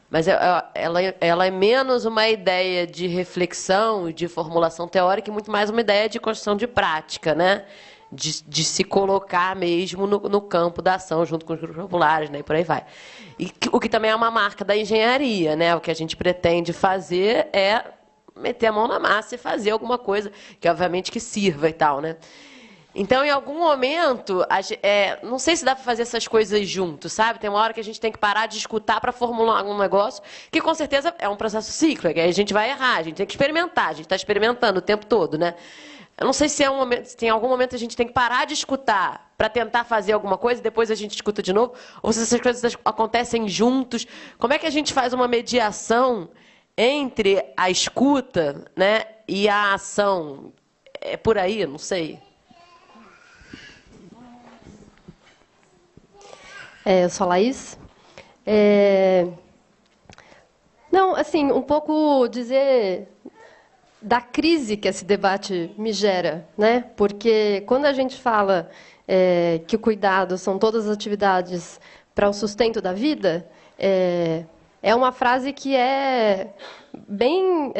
Mas ela é menos uma ideia de reflexão e de formulação teórica e muito mais uma ideia de construção de prática, né? De se colocar mesmo no campo da ação, junto com os grupos populares, né, e por aí vai. E o que também é uma marca da engenharia, né? O que a gente pretende fazer é meter a mão na massa e fazer alguma coisa que, obviamente, que sirva e tal, né? Então, em algum momento, não sei se dá para fazer essas coisas juntos, sabe? Tem uma hora que a gente tem que parar de escutar para formular algum negócio, que com certeza é um processo cíclico, que aí a gente vai errar, a gente tem que experimentar, a gente está experimentando o tempo todo, né? Eu não sei se se em algum momento a gente tem que parar de escutar para tentar fazer alguma coisa, e depois a gente escuta de novo, ou se essas coisas acontecem juntos. Como é que a gente faz uma mediação entre a escuta, né, e a ação? É por aí? Não sei. Eu sou a Laís. Não, assim, um pouco dizer da crise que esse debate me gera, né? Porque quando a gente fala que o cuidado são todas as atividades para o sustento da vida, é uma frase que é bem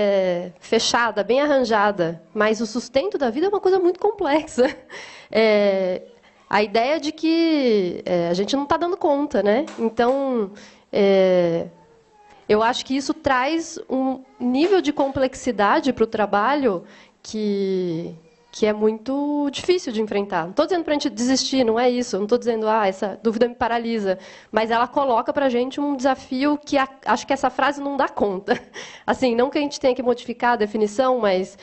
fechada, bem arranjada, mas o sustento da vida é uma coisa muito complexa. A ideia de que a gente não está dando conta, né? Então, eu acho que isso traz um nível de complexidade para o trabalho que é muito difícil de enfrentar. Não estou dizendo para a gente desistir, não é isso. Não estou dizendo, essa dúvida me paralisa. Mas ela coloca para a gente um desafio que acho que essa frase não dá conta. Assim, não que a gente tenha que modificar a definição, mas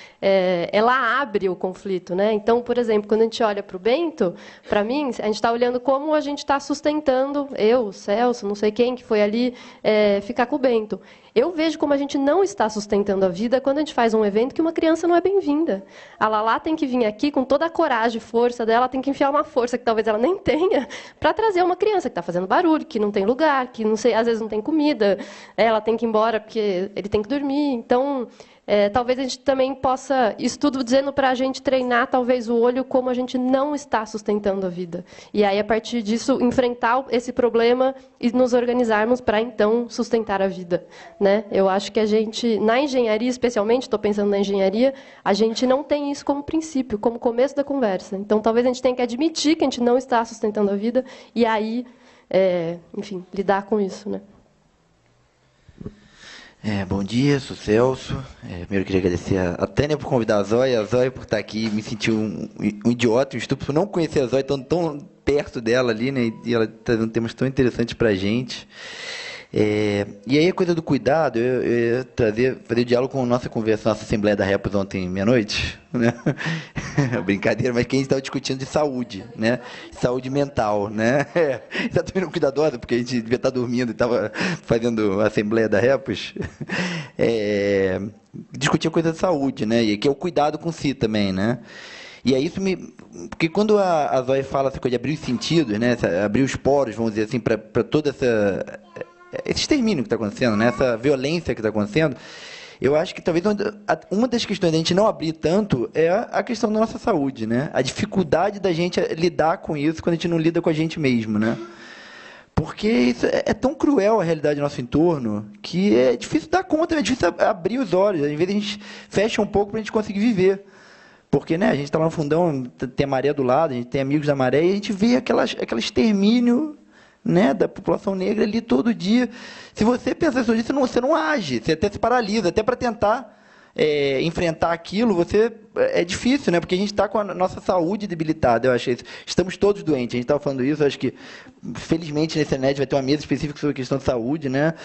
ela abre o conflito, né? Então, por exemplo, quando a gente olha para o Bento, para mim, a gente está olhando como a gente está sustentando, eu, Celso, não sei quem que foi ali, ficar com o Bento. Eu vejo como a gente não está sustentando a vida quando a gente faz um evento que uma criança não é bem-vinda. A Lala tem que vir aqui com toda a coragem e força dela, tem que enfiar uma força que talvez ela nem tenha, para trazer uma criança que está fazendo barulho, que não tem lugar, que não sei, às vezes não tem comida, ela tem que ir embora porque ele tem que dormir. Então, talvez a gente também possa, isso tudo dizendo para a gente treinar talvez o olho como a gente não está sustentando a vida. E aí, a partir disso, enfrentar esse problema e nos organizarmos para, então, sustentar a vida, né? Eu acho que a gente, na engenharia especialmente, estou pensando na engenharia, a gente não tem isso como princípio, como começo da conversa. Então, talvez a gente tenha que admitir que a gente não está sustentando a vida e aí, enfim, lidar com isso, né? Bom dia, sou Celso. Primeiro eu queria agradecer a Tânia por convidar a Zóia por estar aqui. Me senti um idiota, um estúpido por não conhecer a Zóia tão perto dela ali, né? E ela está dando temas tão interessantes para a gente. E aí a coisa do cuidado, eu ia fazer o diálogo com a nossa conversa, nossa Assembleia da Repos ontem meia-noite, né? Brincadeira, mas que a gente estava discutindo de saúde, né? Saúde mental, né? Exatamente, não cuidadosa, porque a gente devia estar dormindo e estava fazendo a Assembleia da Repos. Discutir a coisa de saúde, né? E que é o cuidado com si também, né? E aí porque quando a Zóia fala essa coisa de abrir os sentidos, né? Abrir os poros, vamos dizer assim, para toda esse extermínio que está acontecendo, né? Essa violência que está acontecendo, eu acho que talvez uma das questões da gente não abrir tanto é a questão da nossa saúde, né? A dificuldade da gente lidar com isso quando a gente não lida com a gente mesmo, né? Porque isso é tão cruel a realidade do nosso entorno que é difícil dar conta, é difícil abrir os olhos. Às vezes a gente fecha um pouco para a gente conseguir viver. Porque, né, a gente está lá no fundão, tem a maré do lado, a gente tem amigos da maré, e a gente vê aquele extermínio, né, da população negra ali todo dia. Se você pensa sobre isso, você não age, você até se paralisa, até para tentar enfrentar aquilo, é difícil, né, porque a gente está com a nossa saúde debilitada, eu acho isso. Estamos todos doentes, a gente estava falando isso, eu acho que, felizmente, nesse NED vai ter uma mesa específica sobre a questão de saúde, né,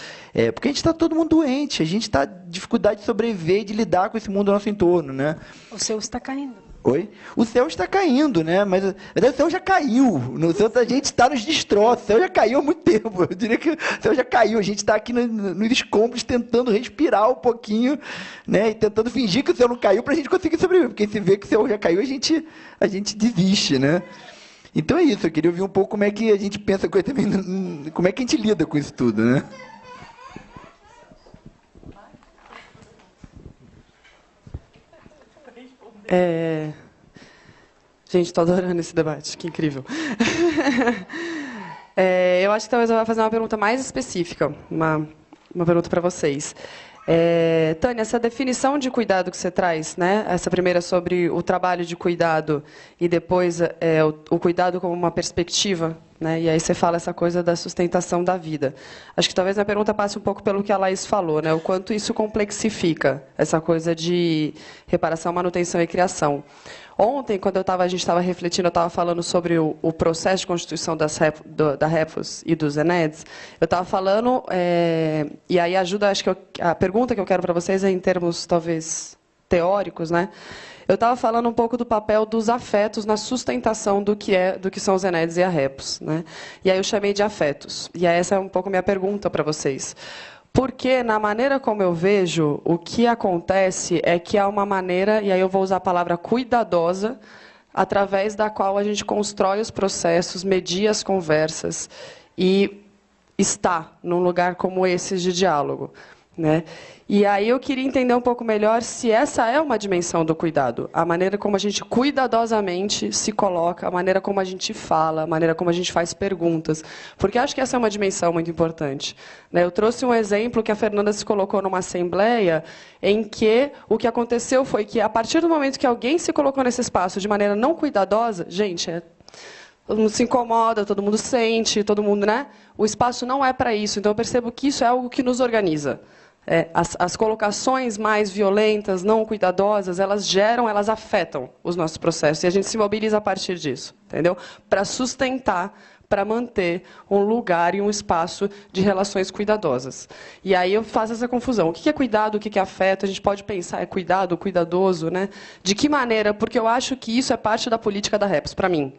porque a gente está todo mundo doente, a gente está com dificuldade de sobreviver e de lidar com esse mundo ao nosso entorno, né. O céu está caindo. Oi? O céu está caindo, né? Mas o céu já caiu. No céu a gente está nos destroços. O céu já caiu há muito tempo. Eu diria que o céu já caiu. A gente está aqui nos escombros tentando respirar um pouquinho, né? E tentando fingir que o céu não caiu para a gente conseguir sobreviver. Porque se vê que o céu já caiu, a gente desiste, né? Então é isso. Eu queria ouvir um pouco como é que a gente pensa também, como é que a gente lida com isso tudo, né? Gente, estou adorando esse debate, que incrível. Eu acho que talvez eu vá fazer uma pergunta mais específica, uma pergunta para vocês. Tânia, essa definição de cuidado que você traz, né? Essa primeira sobre o trabalho de cuidado e depois o cuidado como uma perspectiva né? E aí você fala essa coisa da sustentação da vida. Acho que talvez a pergunta passe um pouco pelo que a Laís falou, né? O quanto isso complexifica essa coisa de reparação, manutenção e criação. Ontem, quando a gente estava refletindo, eu estava falando sobre o processo de constituição da Refos e dos ENEDs, eu estava falando, e aí ajuda, acho que a pergunta que eu quero para vocês é em termos, talvez, teóricos, né? Eu estava falando um pouco do papel dos afetos na sustentação do que são os ENEDs e a Repos, né? E aí eu chamei de afetos. E aí essa é um pouco minha pergunta para vocês. Porque, na maneira como eu vejo, o que acontece é que há uma maneira, e aí eu vou usar a palavra cuidadosa, através da qual a gente constrói os processos, media as conversas e está num lugar como esse de diálogo, né? E aí eu queria entender um pouco melhor se essa é uma dimensão do cuidado, a maneira como a gente cuidadosamente se coloca, a maneira como a gente fala, a maneira como a gente faz perguntas, porque acho que essa é uma dimensão muito importante, né? Eu trouxe um exemplo que a Fernanda se colocou numa assembleia em que o que aconteceu foi que, a partir do momento que alguém se colocou nesse espaço de maneira não cuidadosa, gente, todo mundo se incomoda, todo mundo sente, todo mundo, né? O espaço não é para isso, então eu percebo que isso é algo que nos organiza. As colocações mais violentas, não cuidadosas, elas afetam os nossos processos. E a gente se mobiliza a partir disso, entendeu? Para sustentar, para manter um lugar e um espaço de relações cuidadosas. E aí eu faço essa confusão. O que é cuidado, o que é afeto? A gente pode pensar, cuidado, cuidadoso, né? De que maneira? Porque eu acho que isso é parte da política da Repos, para mim.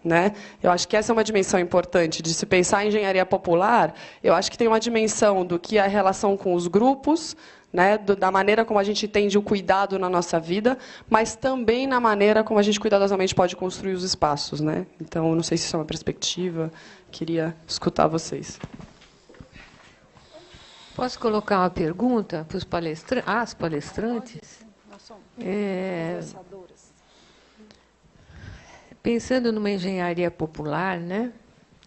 Né? Eu acho que essa é uma dimensão importante de se pensar em engenharia popular. Eu acho que tem uma dimensão do que é a relação com os grupos, né? Da maneira como a gente entende o cuidado na nossa vida, mas também na maneira como a gente cuidadosamente pode construir os espaços, né? Então, não sei se isso é uma perspectiva. Queria escutar vocês. Posso colocar uma pergunta para os palestrantes? Pensando numa engenharia popular, né?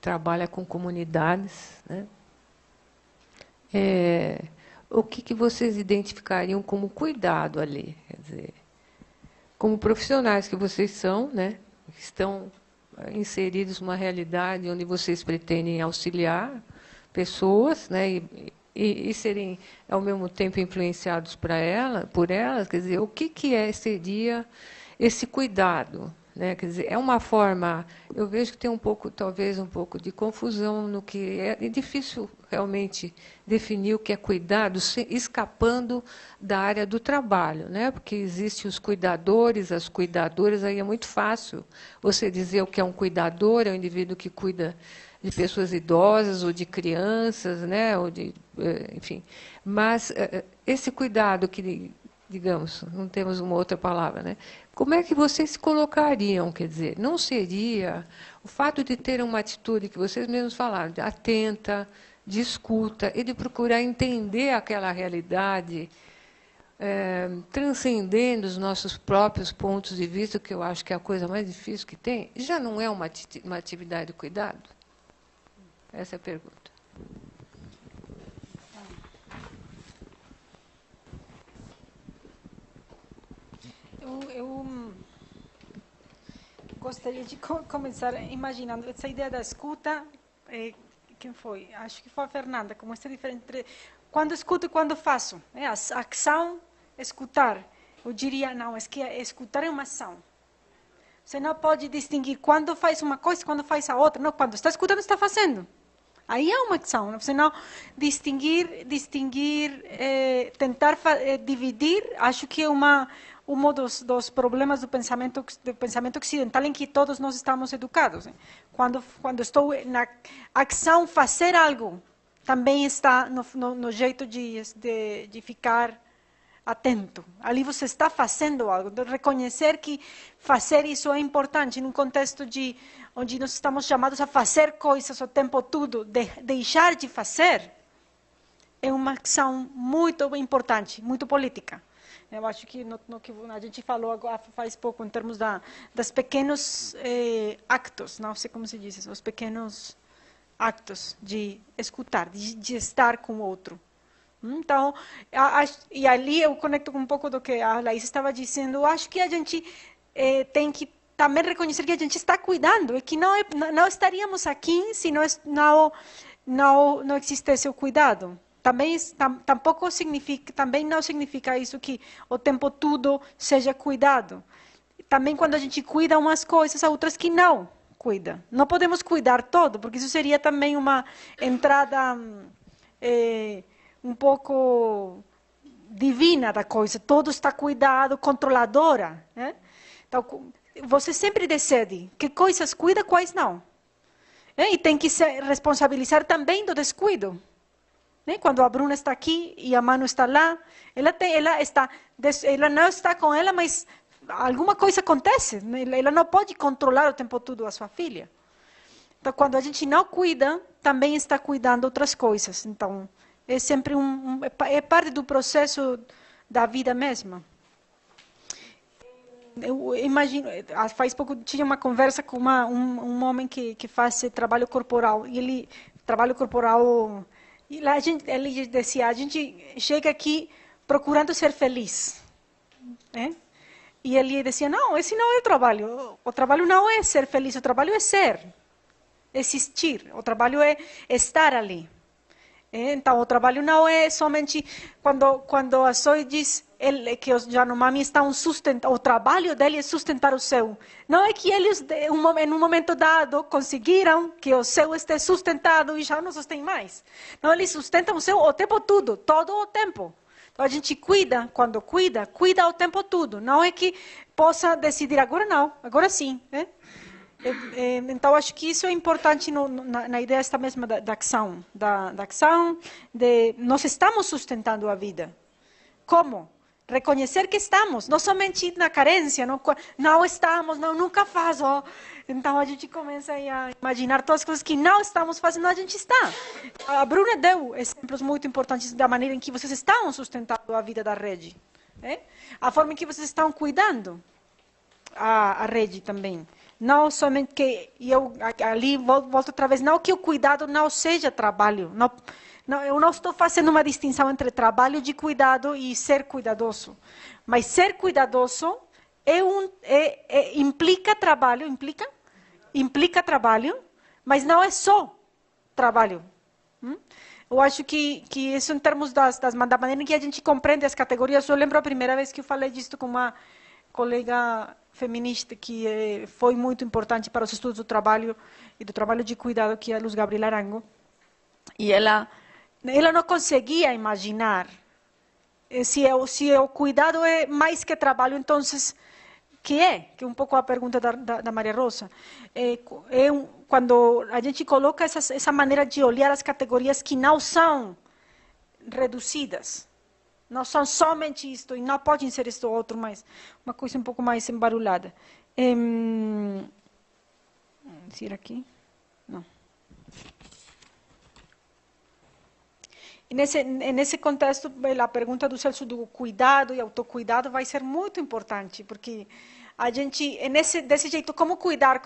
Trabalha com comunidades, né? O que vocês identificariam como cuidado ali? Quer dizer, como profissionais que vocês são, né? Estão inseridos numa realidade onde vocês pretendem auxiliar pessoas, né? E serem, ao mesmo tempo, influenciados por elas. Quer dizer, o que seria esse cuidado? Né? Quer dizer, é uma forma, eu vejo que tem talvez um pouco de confusão no que é difícil realmente definir o que é cuidado, escapando da área do trabalho, né? Porque existem os cuidadores, as cuidadoras, aí é muito fácil você dizer o que é um cuidador, é um indivíduo que cuida de pessoas idosas ou de crianças, né? Ou enfim. Mas esse cuidado que, digamos, não temos uma outra palavra, né? Como é que vocês se colocariam? Quer dizer, não seria o fato de ter uma atitude que vocês mesmos falaram, de atenta, de escuta e de procurar entender aquela realidade, transcendendo os nossos próprios pontos de vista, que eu acho que é a coisa mais difícil que tem, já não é uma atividade de cuidado? Essa é a pergunta. Eu gostaria de começar imaginando essa ideia da escuta. Quem foi? Acho que foi a Fernanda. Como é diferente entre quando escuto e quando faço. A ação, escutar. Eu diria, não, é que escutar é uma ação. Você não pode distinguir quando faz uma coisa e quando faz a outra. Não, quando está escutando, está fazendo. Aí é uma ação. Você não distinguir, tentar dividir, acho que é um dos problemas do pensamento ocidental em que todos nós estamos educados. Quando estou na ação, fazer algo, também está no jeito de ficar atento. Ali você está fazendo algo, de reconhecer que fazer isso é importante, num contexto onde nós estamos chamados a fazer coisas o tempo todo, deixar de fazer, é uma ação muito importante, muito política. Eu acho que no que a gente falou faz pouco em termos das pequenos actos, não sei como se diz, os pequenos actos de escutar, de estar com o outro. Então, e ali eu conecto com um pouco do que a Laís estava dizendo. Eu acho que a gente tem que também reconhecer que a gente está cuidando, e que não estaríamos aqui se não existisse o cuidado. Também não significa isso que o tempo todo seja cuidado. Também quando a gente cuida umas coisas, há outras que não cuida. Não podemos cuidar todo, porque isso seria também uma entrada um pouco divina da coisa. Todo está cuidado, controladora, né? Então, você sempre decide que coisas cuida, quais não. E tem que se responsabilizar também do descuido. Quando a Bruna está aqui e a Manu está lá, ela não está com ela, mas alguma coisa acontece. Ela não pode controlar o tempo todo a sua filha. Então, quando a gente não cuida, também está cuidando outras coisas. Então, é sempre é parte do processo da vida mesma. Eu imagino, faz pouco tinha uma conversa com um homem que faz trabalho corporal. E trabalho corporal, e lá ele dizia, a gente chega aqui procurando ser feliz. E ele dizia, não, esse não é o trabalho. O trabalho não é ser feliz, o trabalho é ser, existir. O trabalho é estar ali. Então, o trabalho não é somente quando a Zoe diz que os Yanomami estão sustentando, o trabalho dele é sustentar o seu. Não é que eles, em um momento dado, conseguiram que o seu esteja sustentado e já não sustém mais. Não, eles sustentam o seu o tempo todo o tempo. Então, a gente cuida, quando cuida o tempo todo. Não é que possa decidir agora não, agora sim. Então, acho que isso é importante na ideia esta mesma da ação. Da ação, nós estamos sustentando a vida. Como? Reconhecer que estamos, não somente na carência, não estamos, nunca faço. Então, a gente começa a imaginar todas as coisas que não estamos fazendo, a gente está. A Bruna deu exemplos muito importantes da maneira em que vocês estão sustentando a vida da rede. A forma em que vocês estão cuidando a rede também. Não somente que eu ali volto outra vez, não que o cuidado não seja trabalho. Eu não estou fazendo uma distinção entre trabalho de cuidado e ser cuidadoso. Mas ser cuidadoso implica trabalho, implica trabalho, mas não é só trabalho. Eu acho que isso em termos da maneira em que a gente compreende as categorias. Eu lembro a primeira vez que eu falei disso com uma colega feminista que foi muito importante para os estudos do trabalho e do trabalho de cuidado, que é a Luz Gabriela Arango. E ela não conseguia imaginar se o cuidado é mais que trabalho, então, que é um pouco a pergunta da Maria Rosa. Quando a gente coloca essa maneira de olhar as categorias que não são reduzidas, não são somente isto, e não podem ser isto ou outro, mas uma coisa um pouco mais embarulhada. Dizer aqui? Não. E nesse contexto, a pergunta do Celso do cuidado e autocuidado vai ser muito importante, porque a gente, desse jeito, como cuidar,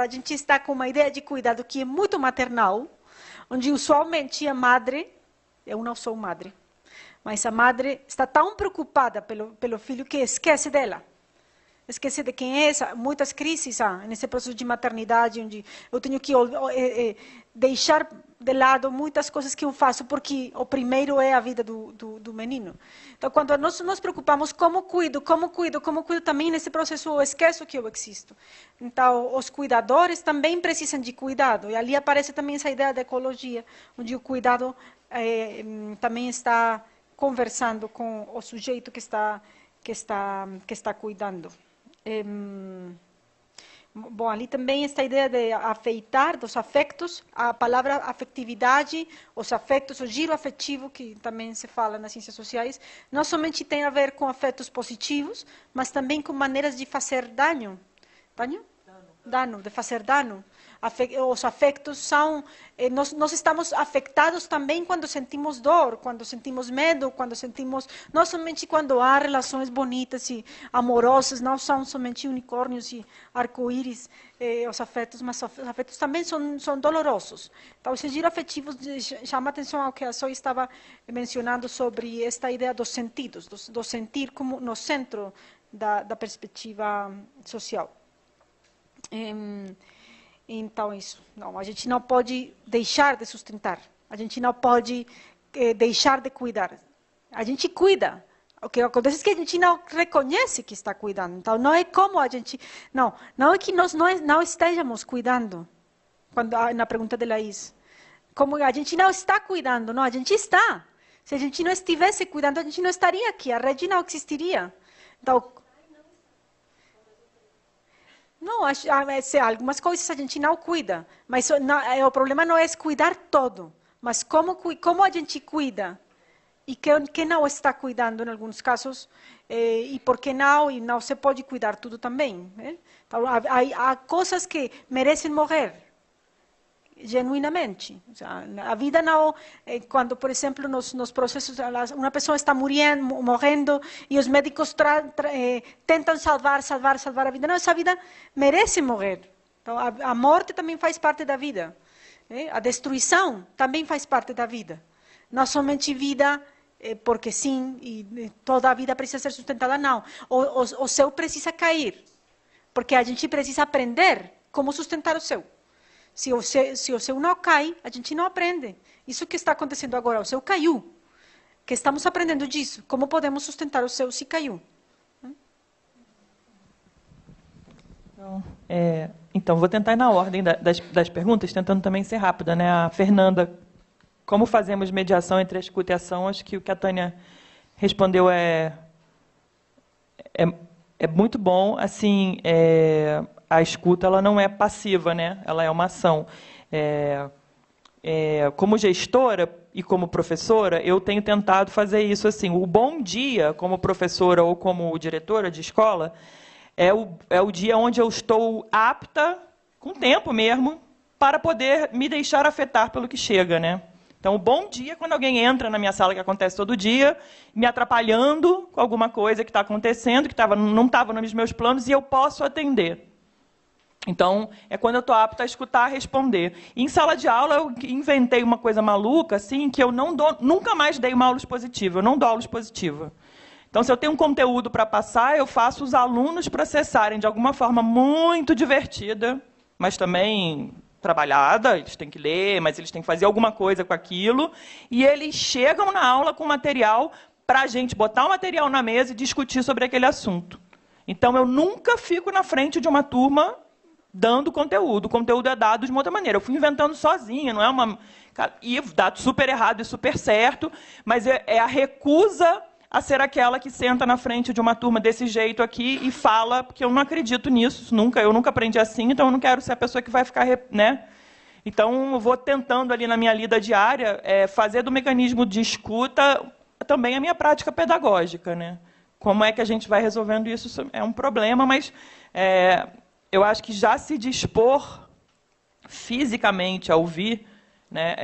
a gente está com uma ideia de cuidado que é muito maternal, onde usualmente a madre, eu não sou madre, mas a madre está tão preocupada pelo filho que esquece dela. Esquece de quem é. Muitas crises nesse processo de maternidade, onde eu tenho que deixar de lado muitas coisas que eu faço, porque o primeiro é a vida do menino. Então, quando nós nos preocupamos como cuido, também nesse processo eu esqueço que eu existo. Então, os cuidadores também precisam de cuidado. E ali aparece também essa ideia da ecologia, onde o cuidado também está conversando com o sujeito que está cuidando. Bom, ali também esta ideia de afeitar dos afetos, a palavra afetividade, os afetos, o giro afetivo, que também se fala nas ciências sociais, não somente tem a ver com afetos positivos, mas também com maneiras de fazer dano. Dano, de fazer dano. Os afetos são... Nós estamos afetados também quando sentimos dor, quando sentimos medo, quando sentimos... Não somente quando há relações bonitas e amorosas, não são somente unicórnios e arco-íris os afetos, mas os afetos também são dolorosos. Então, esse giro afetivo chama a atenção ao que a Zoe estava mencionando sobre esta ideia dos sentidos, do sentir como no centro da perspectiva social. Então, isso. Não, a gente não pode deixar de sustentar. A gente não pode deixar de cuidar. A gente cuida. O que acontece é que a gente não reconhece que está cuidando. Então, não é como a gente... Não é que nós não estejamos cuidando. Na pergunta de Laís. Como a gente não está cuidando. Não, a gente está. Se a gente não estivesse cuidando, a gente não estaria aqui. A rede não existiria. Então... Não, algumas coisas a gente não cuida, mas o problema não é cuidar todo, mas como a gente cuida e que não está cuidando em alguns casos e por que não, e não se pode cuidar tudo também. Né? Então, há coisas que merecem morrer, genuinamente. O sea, a vida não, quando, por exemplo, nos processos, uma pessoa está morrendo e os médicos tentam salvar a vida. Não, essa vida merece morrer. Então, a morte também faz parte da vida. A destruição também faz parte da vida. Não somente vida porque sim, e toda a vida precisa ser sustentada, não. O céu precisa cair, porque a gente precisa aprender como sustentar o céu. Se o céu não cai, a gente não aprende. Isso que está acontecendo agora, o céu caiu. Que estamos aprendendo disso. Como podemos sustentar o céu se caiu? Então, vou tentar ir na ordem das perguntas, tentando também ser rápida, né? A Fernanda, como fazemos mediação entre a escuta e a ação? Acho que o que a Tânia respondeu é muito bom. Assim, a escuta ela não é passiva, né? Ela é uma ação. Como gestora e como professora, eu tenho tentado fazer isso assim. O bom dia, como professora ou como diretora de escola, é o dia onde eu estou apta, com tempo mesmo, para poder me deixar afetar pelo que chega, né? Então, o bom dia é quando alguém entra na minha sala, que acontece todo dia, me atrapalhando com alguma coisa que está acontecendo, que não estava nos meus planos, e eu posso atender. Então, é quando eu estou apta a escutar, a responder. E em sala de aula, eu inventei uma coisa maluca, assim, que eu nunca mais dei uma aula expositiva. Eu não dou aula expositiva. Então, se eu tenho um conteúdo para passar, eu faço os alunos processarem de alguma forma muito divertida, mas também trabalhada, eles têm que ler, mas eles têm que fazer alguma coisa com aquilo, e eles chegam na aula com material para a gente botar o material na mesa e discutir sobre aquele assunto. Então, eu nunca fico na frente de uma turma dando conteúdo. O conteúdo é dado de uma outra maneira. Eu fui inventando sozinha, não é uma... E dá super errado e super certo, mas é a recusa a ser aquela que senta na frente de uma turma desse jeito aqui e fala, porque eu não acredito nisso, eu nunca aprendi assim, então eu não quero ser a pessoa que vai ficar... né? Então, eu vou tentando ali na minha lida diária fazer do mecanismo de escuta também a minha prática pedagógica. Né? Como é que a gente vai resolvendo isso? Isso é um problema, mas eu acho que já se dispor fisicamente a ouvir, né,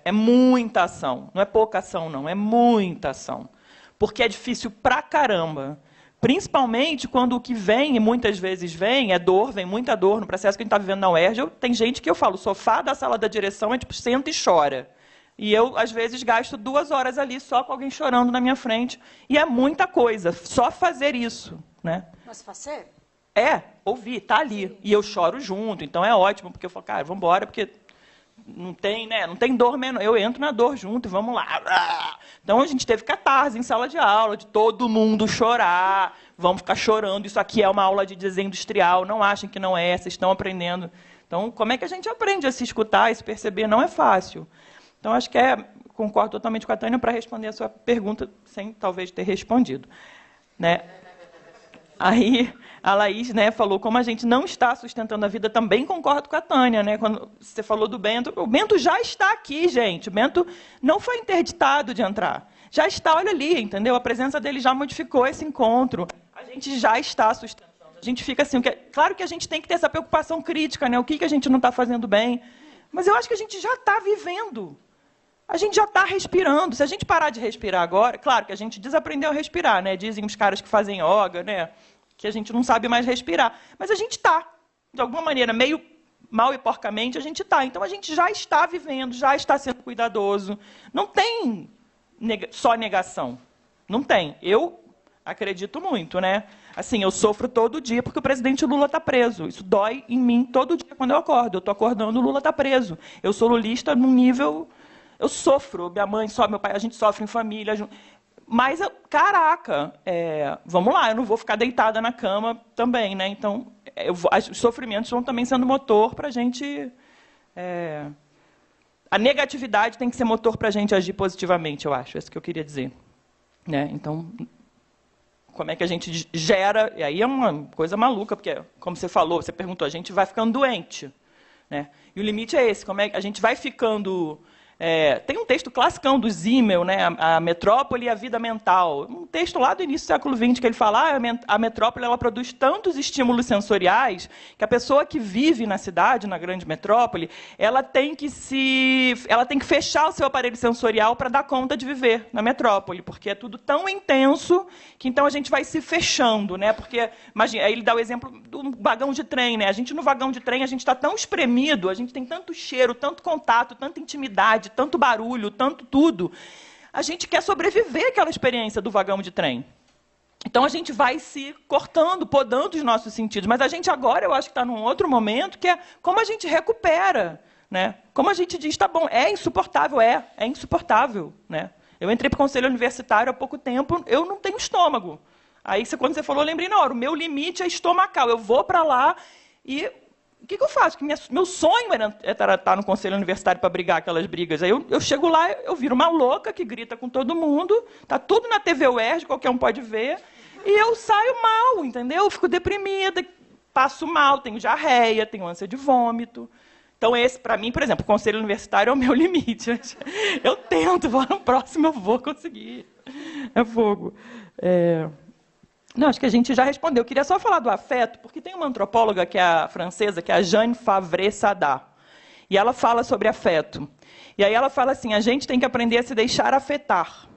é muita ação. Não é pouca ação, não, é muita ação. Porque é difícil pra caramba. Principalmente quando o que vem, e muitas vezes vem muita dor no processo que a gente está vivendo na UERJ. Tem gente que eu falo, o sofá da sala da direção é tipo, senta e chora. E eu, às vezes, gasto 2 horas ali só com alguém chorando na minha frente. E é muita coisa, só fazer isso. Né? Mas fazer? Ouvir, tá ali. Sim. E eu choro junto, então é ótimo, porque eu falo, cara, vamos embora, porque não tem, né? Não tem dor menos. Eu entro na dor junto e vamos lá. Então a gente teve catarse em sala de aula, de todo mundo chorar, vamos ficar chorando, isso aqui é uma aula de desenho industrial, não achem que não é, vocês estão aprendendo. Então, como é que a gente aprende a se escutar e se perceber? Não é fácil. Então, acho que concordo totalmente com a Tânia para responder a sua pergunta, sem talvez ter respondido. Né? Aí, a Laís, né, falou como a gente não está sustentando a vida, também concordo com a Tânia. Né, quando você falou do Bento, o Bento já está aqui, gente. O Bento não foi interditado de entrar. Já está, olha ali, entendeu? A presença dele já modificou esse encontro. A gente já está sustentando. A gente fica assim, claro que a gente tem que ter essa preocupação crítica, né? O que a gente não está fazendo bem. Mas eu acho que a gente já está vivendo. A gente já está respirando. Se a gente parar de respirar agora, claro que a gente desaprendeu a respirar, né? Dizem os caras que fazem yoga, né? Que a gente não sabe mais respirar. Mas a gente está. De alguma maneira, meio mal e porcamente, a gente está. Então, a gente já está vivendo, já está sendo cuidadoso. Não tem só negação. Não tem. Eu acredito muito, né? Assim, eu sofro todo dia porque o presidente Lula está preso. Isso dói em mim todo dia quando eu acordo. Eu estou acordando, o Lula está preso. Eu sou lulista num nível... Eu sofro. Minha mãe sofre, meu pai, a gente sofre em família. Mas, caraca, vamos lá, eu não vou ficar deitada na cama também, né? Então, os sofrimentos vão também sendo motor para a gente... A negatividade tem que ser motor para a gente agir positivamente, eu acho. É isso que eu queria dizer. Né? Então, como é que a gente gera... E aí é uma coisa maluca, porque, como você falou, você perguntou, a gente vai ficando doente. Né? E o limite é esse, como é que a gente vai ficando... tem um texto classicão do Zimmel, né, a metrópole e a vida mental. Um texto lá do início do século XX, que ele fala a metrópole ela produz tantos estímulos sensoriais que a pessoa que vive na cidade, na grande metrópole, ela tem que fechar o seu aparelho sensorial para dar conta de viver na metrópole, porque é tudo tão intenso que então a gente vai se fechando. Né, porque, imagina, aí ele dá o exemplo do vagão de trem. Né, a gente, no vagão de trem, a gente está tão espremido, a gente tem tanto cheiro, tanto contato, tanta intimidade, tanto barulho, tanto tudo, a gente quer sobreviver àquela experiência do vagão de trem. Então, a gente vai se cortando, podando os nossos sentidos. Mas a gente agora, eu acho que está num outro momento, que é como a gente recupera. Né? Como a gente diz, tá bom, é insuportável, é insuportável. Né? Eu entrei para o conselho universitário há pouco tempo, eu não tenho estômago. Aí, quando você falou, eu lembrei na hora, o meu limite é estomacal. Eu vou para lá e... O que eu faço? Meu sonho era estar no conselho universitário para brigar aquelas brigas. Aí eu chego lá, eu viro uma louca que grita com todo mundo, está tudo na TV UERJ, qualquer um pode ver, e eu saio mal, entendeu? Eu fico deprimida, passo mal, tenho diarreia, tenho ânsia de vômito. Então, esse, para mim, por exemplo, o conselho universitário é o meu limite. Eu tento, no próximo eu vou conseguir. É fogo. Não, acho que a gente já respondeu. Eu queria só falar do afeto, porque tem uma antropóloga que é a francesa, que é a Jeanne Favre-Sadat, e ela fala sobre afeto. E aí ela fala assim, a gente tem que aprender a se deixar afetar.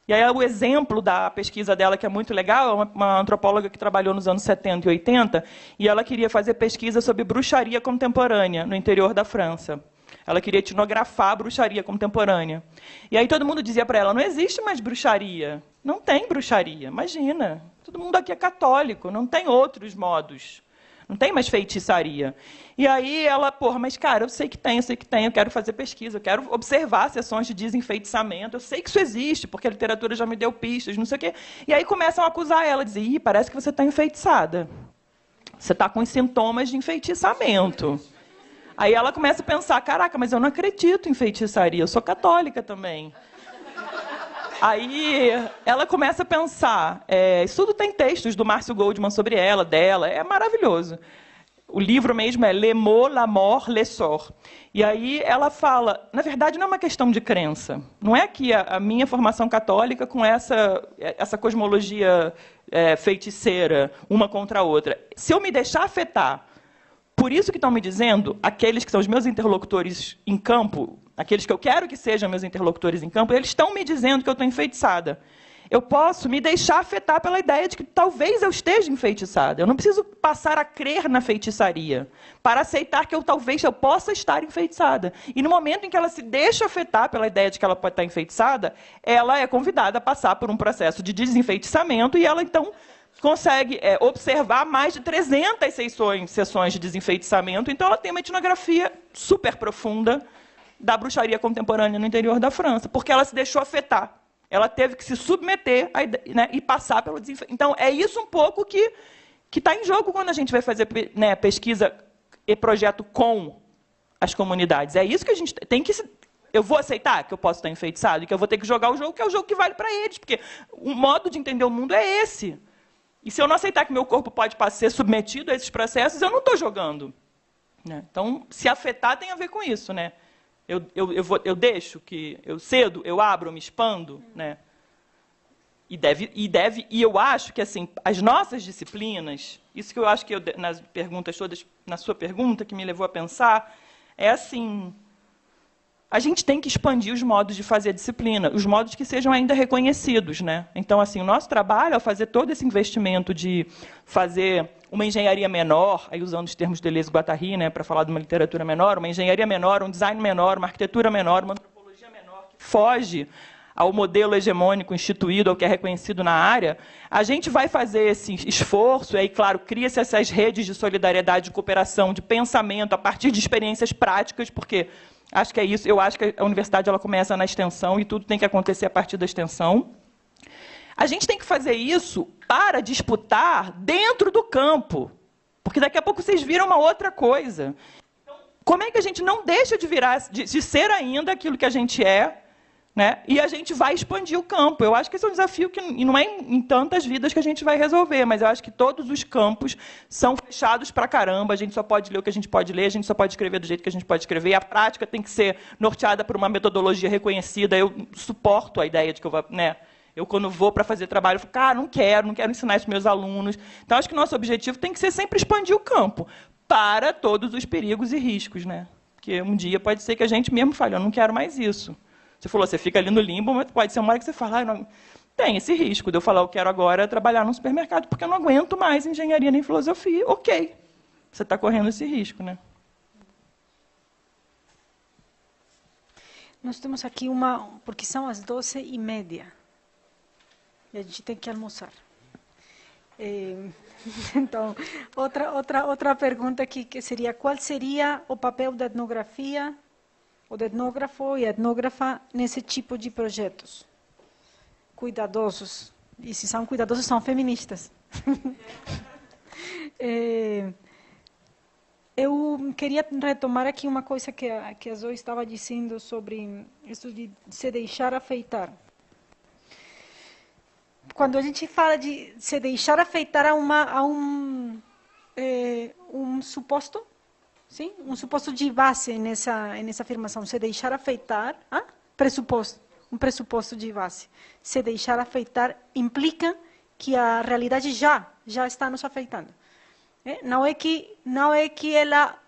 E aí o exemplo da pesquisa dela, que é muito legal, é uma antropóloga que trabalhou nos anos 70 e 80, e ela queria fazer pesquisa sobre bruxaria contemporânea no interior da França. Ela queria etnografar a bruxaria contemporânea. E aí todo mundo dizia para ela, não existe mais bruxaria. Não tem bruxaria, imagina. Todo mundo aqui é católico, não tem outros modos. Não tem mais feitiçaria. E aí ela, mas cara, eu sei que tem, eu quero fazer pesquisa, eu quero observar sessões de desenfeitiçamento, eu sei que isso existe, porque a literatura já me deu pistas, não sei o quê. E aí começam a acusar ela, dizem, parece que você está enfeitiçada. Você está com sintomas de enfeitiçamento. Aí ela começa a pensar, caraca, mas eu não acredito em feitiçaria, eu sou católica também. Aí ela começa a pensar, isso tudo tem textos do Márcio Goldman sobre dela, é maravilhoso. O livro mesmo é Le Mot, la Mort, l'Essor. E aí ela fala, na verdade não é uma questão de crença, não é que a minha formação católica com essa cosmologia feiticeira, uma contra a outra, se eu me deixar afetar, por isso que estão me dizendo, aqueles que são os meus interlocutores em campo, aqueles que eu quero que sejam meus interlocutores em campo, eles estão me dizendo que eu estou enfeitiçada. Eu posso me deixar afetar pela ideia de que talvez eu esteja enfeitiçada. Eu não preciso passar a crer na feitiçaria para aceitar que talvez eu possa estar enfeitiçada. E no momento em que ela se deixa afetar pela ideia de que ela pode estar enfeitiçada, ela é convidada a passar por um processo de desenfeitiçamento e ela, então, consegue observar mais de 300 sessões de desenfeitiçamento. Então, ela tem uma etnografia super profunda da bruxaria contemporânea no interior da França, porque ela se deixou afetar. Ela teve que se submeter e passar pelo desenfeitiçamento. Então, é isso um pouco que está em jogo quando a gente vai fazer pesquisa e projeto com as comunidades. É isso que a gente tem que... Eu vou aceitar que eu posso estar enfeitiçado e que eu vou ter que jogar o jogo, que é o jogo que vale para eles, porque o modo de entender o mundo é esse. E se eu não aceitar que meu corpo pode ser submetido a esses processos, eu não estou jogando. Né? Então, se afetar tem a ver com isso. Né? Eu deixo que eu cedo, eu abro, eu me expando. Né? E eu acho que assim, as nossas disciplinas, isso que eu acho que nas perguntas todas, na sua pergunta, que me levou a pensar, é assim... A gente tem que expandir os modos de fazer a disciplina, os modos que sejam ainda reconhecidos. Né? Então, assim, o nosso trabalho, ao fazer todo esse investimento de fazer uma engenharia menor, aí usando os termos de Deleuze e Guattari, né, para falar de uma literatura menor, uma engenharia menor, um design menor, uma arquitetura menor, uma antropologia menor, que foge ao modelo hegemônico instituído, ao que é reconhecido na área, a gente vai fazer esse esforço, e aí, claro, cria-se essas redes de solidariedade, de cooperação, de pensamento, a partir de experiências práticas, porque acho que é isso, eu acho que a universidade ela começa na extensão e tudo tem que acontecer a partir da extensão. A gente tem que fazer isso para disputar dentro do campo, porque daqui a pouco vocês viram uma outra coisa. Então, como é que a gente não deixa de ser ainda aquilo que a gente é, né? E a gente vai expandir o campo? Eu acho que esse é um desafio que não é em tantas vidas que a gente vai resolver, mas eu acho que todos os campos são fechados pra caramba, a gente só pode ler o que a gente pode ler, a gente só pode escrever do jeito que a gente pode escrever, a prática tem que ser norteada por uma metodologia reconhecida. Eu suporto a ideia de que eu vou... Né? Eu, quando vou para fazer trabalho, eu falo, cara, não quero ensinar isso para meus alunos. Então, acho que o nosso objetivo tem que ser sempre expandir o campo para todos os perigos e riscos, né? Porque um dia pode ser que a gente mesmo fale, eu não quero mais isso. Você falou, você fica ali no limbo, mas pode ser uma hora que você fala, não... tem esse risco de eu falar, eu quero agora trabalhar num supermercado, porque eu não aguento mais engenharia nem filosofia. Ok, você está correndo esse risco, né? Nós temos aqui porque são as 12h30. E a gente tem que almoçar. Então, outra pergunta aqui, que seria, qual seria o papel da etnografia, o do etnógrafo e a etnógrafa nesse tipo de projetos? Cuidadosos. E se são cuidadosos, são feministas. Eu queria retomar aqui uma coisa que a Zoe estava dizendo sobre isso de se deixar afetar. Quando a gente fala de se deixar afetar a um suposto, sim, um suposto de base nessa afirmação, se deixar afetar, um pressuposto de base. Se deixar afetar implica que a realidade já está nos afetando. Não é que ela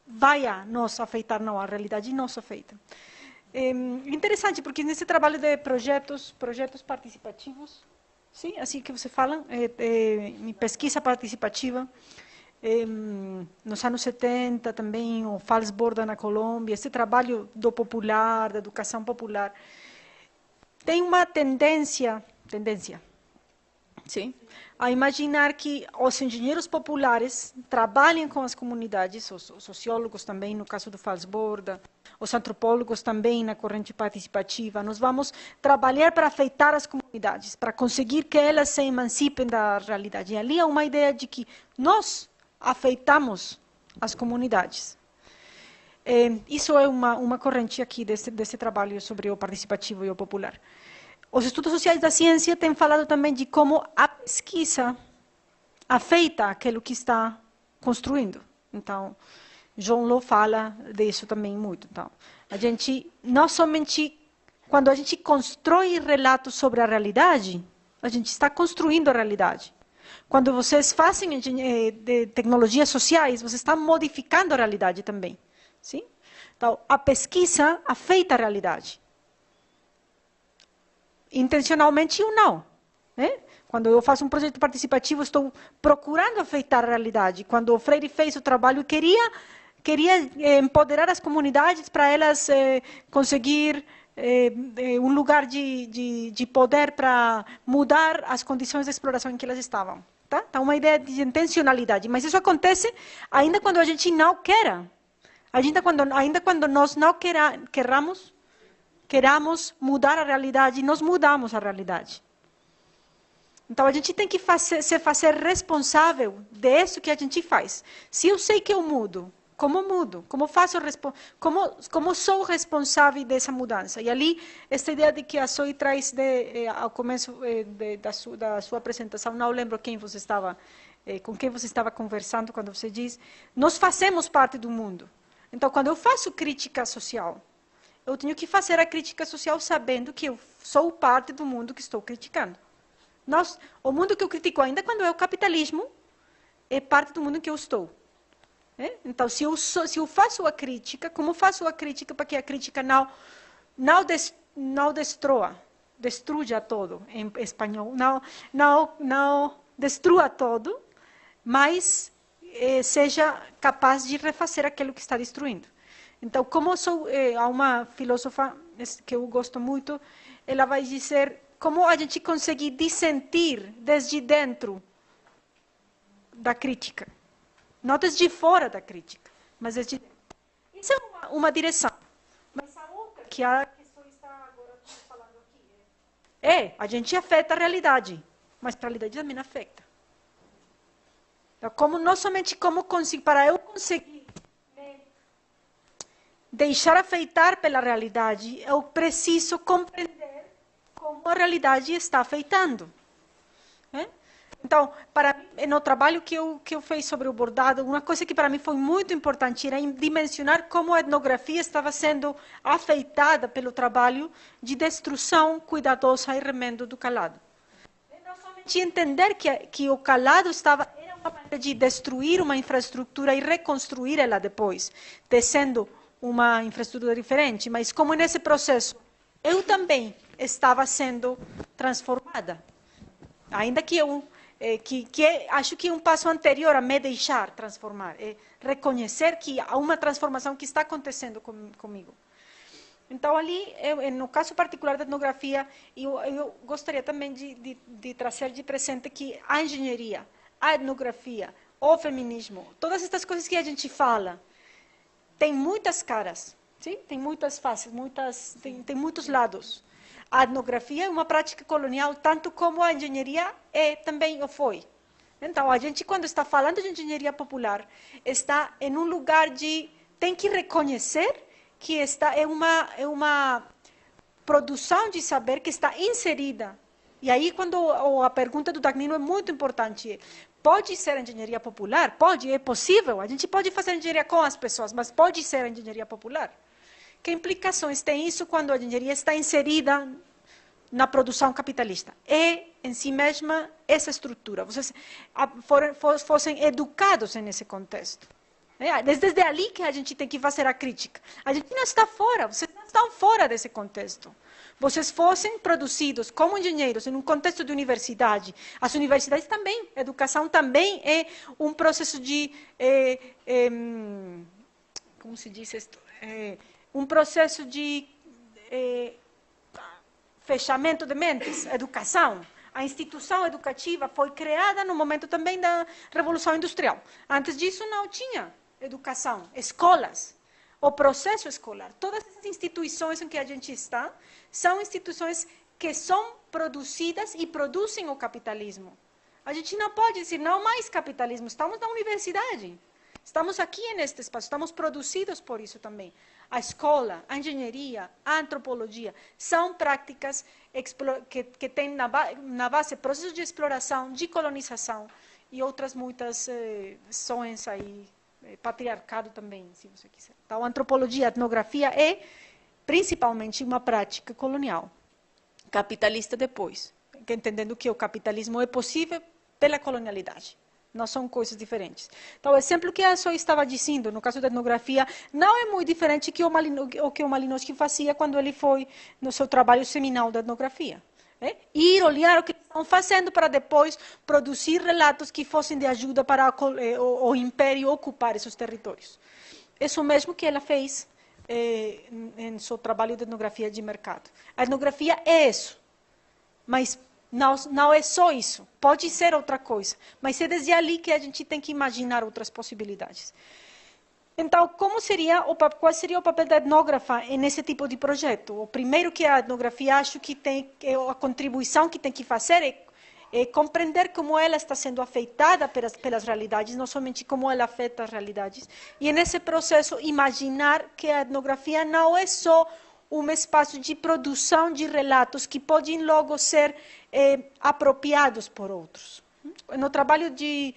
vai nos afetar, não, a realidade nos afeta. Interessante, porque nesse trabalho de projetos participativos, sim, assim que você fala, pesquisa participativa, nos anos 70 também, o Falsborda na Colômbia, esse trabalho do popular, da educação popular, tem uma tendência, sim, a imaginar que os engenheiros populares trabalhem com as comunidades, os sociólogos também, no caso do Falsborda, os antropólogos também na corrente participativa. Nós vamos trabalhar para afetar as comunidades, para conseguir que elas se emancipem da realidade. E ali há uma ideia de que nós afetamos as comunidades. Isso é uma corrente aqui desse trabalho sobre o participativo e o popular. Os estudos sociais da ciência têm falado também de como a pesquisa afeta aquilo que está construindo. Então, John Law fala disso também muito. Então, a gente, não somente quando a gente constrói relatos sobre a realidade, a gente está construindo a realidade. Quando vocês fazem de tecnologias sociais, você está modificando a realidade também. Sim? Então, a pesquisa afeta a realidade. Intencionalmente ou não. Quando eu faço um projeto participativo, estou procurando afetar a realidade. Quando o Freire fez o trabalho, queria empoderar as comunidades para elas conseguir um lugar de poder para mudar as condições de exploração em que elas estavam. Tá? Então, uma ideia de intencionalidade. Mas isso acontece ainda quando a gente não quer. Ainda quando nós não queramos mudar a realidade, nós mudamos a realidade. Então, a gente tem que se fazer responsável disso que a gente faz. Se eu sei que eu mudo, como mudo? Como sou responsável dessa mudança? E ali, essa ideia de que a Zoe traz ao começo da sua apresentação, não lembro com quem você estava conversando quando você diz, nós fazemos parte do mundo. Então, quando eu faço crítica social, eu tenho que fazer a crítica social sabendo que eu sou parte do mundo que estou criticando. O mundo que eu critico, ainda quando é o capitalismo, é parte do mundo em que eu estou. Então, se eu faço a crítica, como faço a crítica para que a crítica não destrua todo, em espanhol, não destrua todo, mas seja capaz de refazer aquilo que está destruindo. Então, há uma filósofa que eu gosto muito, ela vai dizer como a gente consegue dissentir desde dentro da crítica. Não desde fora da crítica, mas desde dentro. Isso é uma direção. Mas a outra, que a questão está agora falando aqui, a gente afeta a realidade, mas a realidade também afeta. Então, como não somente como conseguir, para eu conseguir deixar afetar pela realidade, eu preciso compreender como a realidade está afetando. Então, no trabalho que eu fiz sobre o bordado, uma coisa que para mim foi muito importante era dimensionar como a etnografia estava sendo afetada pelo trabalho de destruição cuidadosa e remendo do calado. Não somente entender que o calado era uma maneira de destruir uma infraestrutura e reconstruir ela depois, tecendo uma infraestrutura diferente, mas como nesse processo eu também estava sendo transformada. Ainda que acho que um passo anterior a me deixar transformar é reconhecer que há uma transformação que está acontecendo comigo. Então, ali, no caso particular da etnografia, eu gostaria também de trazer de presente que a engenharia, a etnografia, o feminismo, todas estas coisas que a gente fala, tem muitas caras, sim? Tem muitas faces, tem muitos lados. A etnografia é uma prática colonial, tanto como a engenharia também o foi. Então, a gente, quando está falando de engenharia popular, está em um lugar tem que reconhecer que é uma produção de saber que está inserida. E aí, quando a pergunta do Dagnino é muito importante, pode ser engenharia popular? Pode, é possível. A gente pode fazer engenharia com as pessoas, mas pode ser engenharia popular. Que implicações tem isso quando a engenharia está inserida na produção capitalista? Em si mesma, essa estrutura. Vocês fossem educados nesse contexto. Desde ali que a gente tem que fazer a crítica. A gente não está fora, vocês não estão fora desse contexto. Vocês fossem produzidos como engenheiros em um contexto de universidade. As universidades também, a educação também é um processo de... como se diz isto? Um processo de fechamento de mentes, educação. A instituição educativa foi criada no momento também da Revolução Industrial. Antes disso não tinha educação, escolas, o processo escolar. Todas essas instituições em que a gente está são instituições que são produzidas e produzem o capitalismo. A gente não pode dizer, não mais capitalismo, estamos na universidade. Estamos aqui neste espaço, estamos produzidos por isso também. A escola, a engenharia, a antropologia, são práticas que têm na base processos de exploração, de colonização e outras muitas ações aí, patriarcado também, se você quiser. Então, a antropologia, a etnografia é principalmente uma prática colonial, capitalista depois, entendendo que o capitalismo é possível pela colonialidade. Não são coisas diferentes. Então, o exemplo que a Zoe estava dizendo, no caso da etnografia, não é muito diferente do que o Malinowski fazia quando ele foi no seu trabalho seminal da etnografia. Ir olhar o que estão fazendo para depois produzir relatos que fossem de ajuda para o império ocupar esses territórios. Isso mesmo que ela fez em seu trabalho de etnografia de mercado. A etnografia é isso, mas não é só isso, pode ser outra coisa, mas é desde ali que a gente tem que imaginar outras possibilidades. Então, qual seria o papel da etnógrafa nesse tipo de projeto? O primeiro que a etnografia acho que a contribuição que tem que fazer é compreender como ela está sendo afetada pelas realidades, não somente como ela afeta as realidades, e nesse processo imaginar que a etnografia não é só um espaço de produção de relatos que podem logo ser apropriados por outros. No trabalho de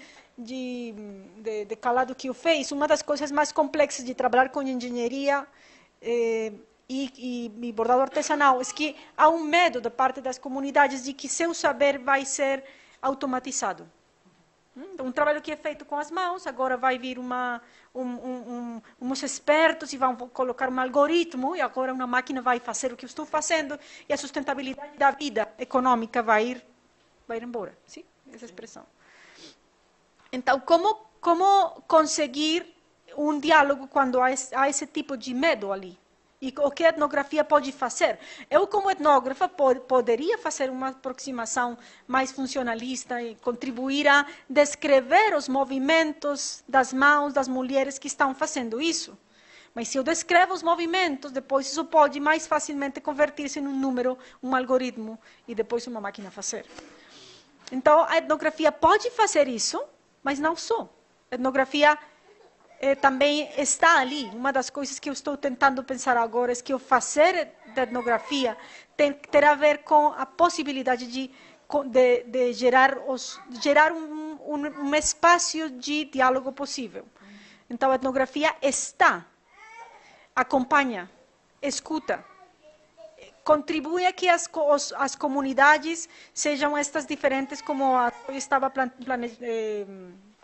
calado que eu fiz, uma das coisas mais complexas de trabalhar com engenharia e bordado artesanal é que há um medo da parte das comunidades de que seu saber vai ser automatizado. Um trabalho que é feito com as mãos, agora vai vir uns expertos e vão colocar um algoritmo, e agora uma máquina vai fazer o que eu estou fazendo, e a sustentabilidade da vida econômica vai ir embora. Sim? Essa expressão. Então, como conseguir um diálogo quando há esse tipo de medo ali? E o que a etnografia pode fazer? Eu, como etnógrafa, poderia fazer uma aproximação mais funcionalista e contribuir a descrever os movimentos das mãos das mulheres que estão fazendo isso. Mas se eu descrevo os movimentos, depois isso pode mais facilmente convertir-se em um número, um algoritmo, e depois uma máquina fazer. Então, a etnografia pode fazer isso, mas não só. A etnografia também está ali. Uma das coisas que eu estou tentando pensar agora é que o fazer da etnografia ter a ver com a possibilidade de gerar um espaço de diálogo possível. Então, a etnografia está, acompanha, escuta, contribui a que as comunidades sejam estas diferentes, como eu estava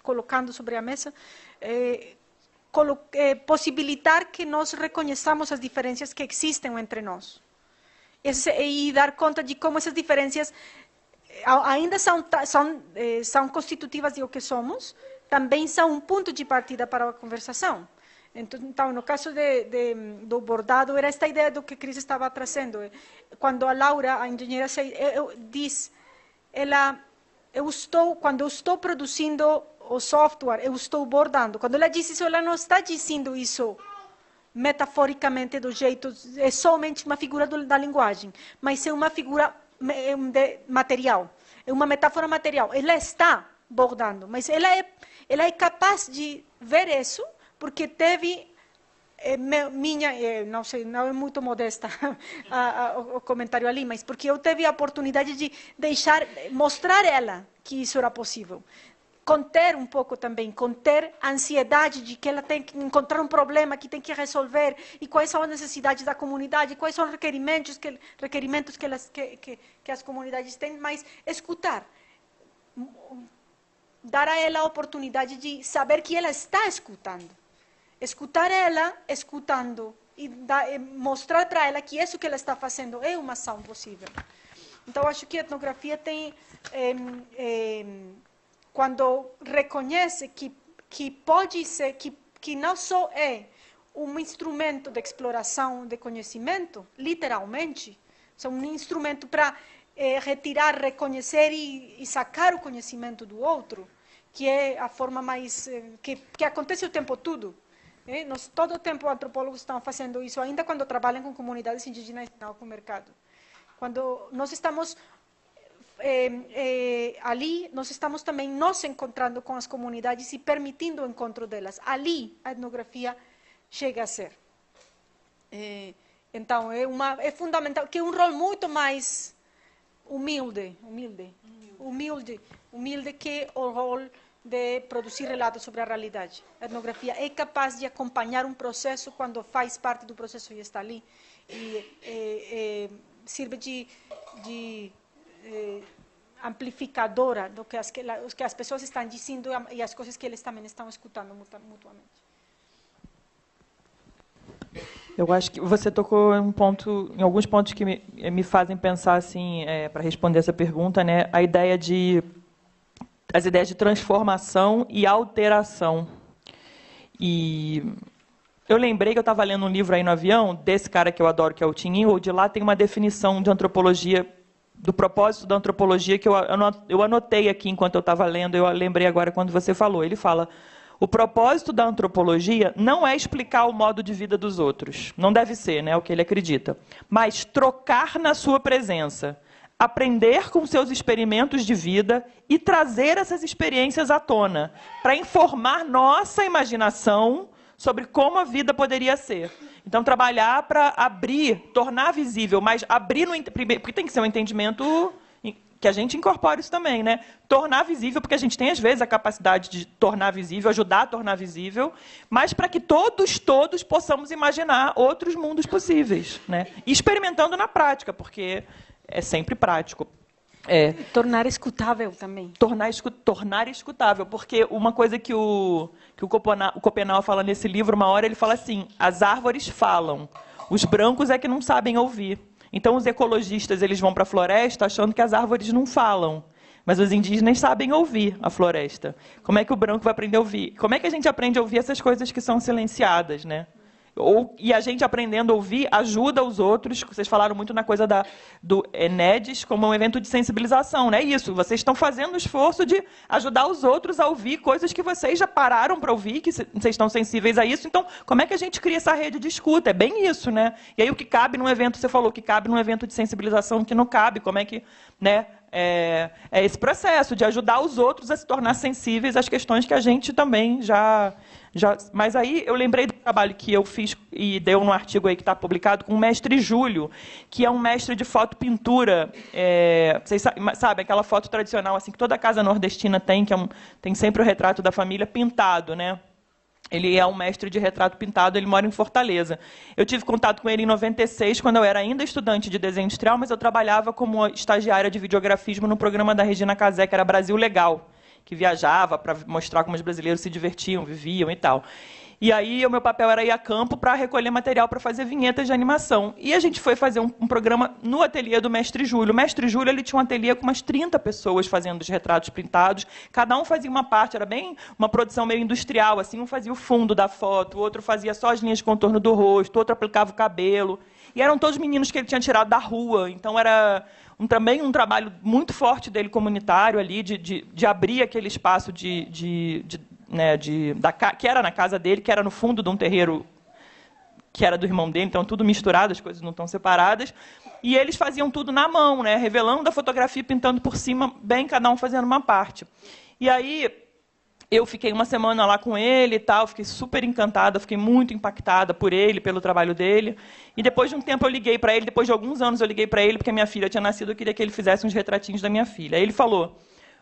colocando sobre a mesa, possibilitar que nós reconheçamos as diferenças que existem entre nós. E dar conta de como essas diferenças ainda são constitutivas de o que somos, também são um ponto de partida para a conversação. Então, no caso do bordado, era esta ideia do que Cris estava trazendo. Quando a Laura, a engenheira, diz, quando eu estou produzindo o software, eu estou bordando. Quando ela diz isso, ela não está dizendo isso metaforicamente do jeito, é somente uma figura da linguagem, mas é uma figura material, é uma metáfora material. Ela está bordando, mas ela é capaz de ver isso, porque teve não sei, não é muito modesta o comentário ali, mas porque eu tive a oportunidade de mostrar ela que isso era possível. Conter um pouco também, conter a ansiedade de que ela tem que encontrar um problema que tem que resolver, e quais são as necessidades da comunidade, quais são os requerimentos que as comunidades têm, mas escutar. Dar a ela a oportunidade de saber que ela está escutando. Escutar ela, escutando, e mostrar para ela que isso que ela está fazendo é uma ação possível. Então, acho que a etnografia tem... quando reconhece que pode ser, que não só é um instrumento de exploração de conhecimento, literalmente, é um instrumento para retirar, reconhecer e sacar o conhecimento do outro, que é a forma mais... que acontece o tempo todo. Todo o tempo antropólogos estão fazendo isso, ainda quando trabalham com comunidades indígenas e com o mercado. Quando nós estamos... ali nós estamos também nos encontrando com as comunidades e permitindo o encontro delas. Ali a etnografia chega a ser. Então é fundamental, que é um rol muito mais humilde que o rol de produzir relatos sobre a realidade. A etnografia é capaz de acompanhar um processo quando faz parte do processo e está ali, e serve de amplificadora do que as pessoas estão dizendo e as coisas que eles também estão escutando mutuamente. Eu acho que você tocou em alguns pontos que me fazem pensar assim, para responder essa pergunta, né? As ideias de transformação e alteração. E eu lembrei que eu estava lendo um livro aí no avião desse cara que eu adoro, que é o Tim Ingold. Lá tem uma definição de antropologia, do propósito da antropologia, que eu anotei aqui enquanto eu estava lendo, eu lembrei agora quando você falou. Ele fala: o propósito da antropologia não é explicar o modo de vida dos outros, não deve ser, né, o que ele acredita, mas trocar na sua presença, aprender com seus experimentos de vida e trazer essas experiências à tona, para informar nossa imaginação sobre como a vida poderia ser. Então, trabalhar para abrir, tornar visível, mas abrir, porque tem que ser um entendimento que a gente incorpore isso também, né? Tornar visível, porque a gente tem, às vezes, a capacidade de tornar visível, ajudar a tornar visível, mas para que todos possamos imaginar outros mundos possíveis, né? E experimentando na prática, porque é sempre prático. Tornar escutável também. Tornar escutável, porque uma coisa que o Copenau fala nesse livro, uma hora ele fala assim: as árvores falam, os brancos é que não sabem ouvir. Então, os ecologistas eles vão para a floresta achando que as árvores não falam, mas os indígenas sabem ouvir a floresta. Como é que o branco vai aprender a ouvir? Como é que a gente aprende a ouvir essas coisas que são silenciadas, né? E a gente aprendendo a ouvir ajuda os outros. Vocês falaram muito na coisa do ENEDES como um evento de sensibilização, né? Isso, vocês estão fazendo o esforço de ajudar os outros a ouvir coisas que vocês já pararam para ouvir, que vocês estão sensíveis a isso. Então, como é que a gente cria essa rede de escuta? É bem isso, né? E aí o que cabe num evento, você falou que cabe num evento de sensibilização, que não cabe, como é que, né? É esse processo de ajudar os outros a se tornar sensíveis às questões que a gente também já... Mas aí eu lembrei do trabalho que eu fiz e deu no artigo aí que está publicado com o mestre Júlio, que é um mestre de fotopintura. Vocês sabem, aquela foto tradicional assim, que toda casa nordestina tem, que tem sempre o retrato da família pintado, né? Ele é um mestre de retrato pintado, ele mora em Fortaleza. Eu tive contato com ele em 96, quando eu era ainda estudante de desenho industrial, mas eu trabalhava como estagiária de videografismo no programa da Regina Casé, que era Brasil Legal, que viajava para mostrar como os brasileiros se divertiam, viviam e tal. E aí o meu papel era ir a campo para recolher material para fazer vinhetas de animação. E a gente foi fazer um programa no ateliê do mestre Júlio. O mestre Júlio, ele tinha um ateliê com umas 30 pessoas fazendo os retratos pintados. Cada um fazia uma parte, era bem uma produção meio industrial, assim, um fazia o fundo da foto, o outro fazia só as linhas de contorno do rosto, o outro aplicava o cabelo. E eram todos meninos que ele tinha tirado da rua. Então era também um trabalho muito forte dele comunitário ali, de abrir aquele espaço que era na casa dele, que era no fundo de um terreiro que era do irmão dele, então tudo misturado, as coisas não estão separadas. E eles faziam tudo na mão, né, revelando a fotografia, pintando por cima, bem cada um fazendo uma parte. E aí eu fiquei uma semana lá com ele e tal, fiquei super encantada, fiquei muito impactada por ele, pelo trabalho dele. E depois de um tempo eu liguei para ele, depois de alguns anos eu liguei para ele, porque a minha filha tinha nascido, eu queria que ele fizesse uns retratinhos da minha filha. Aí ele falou: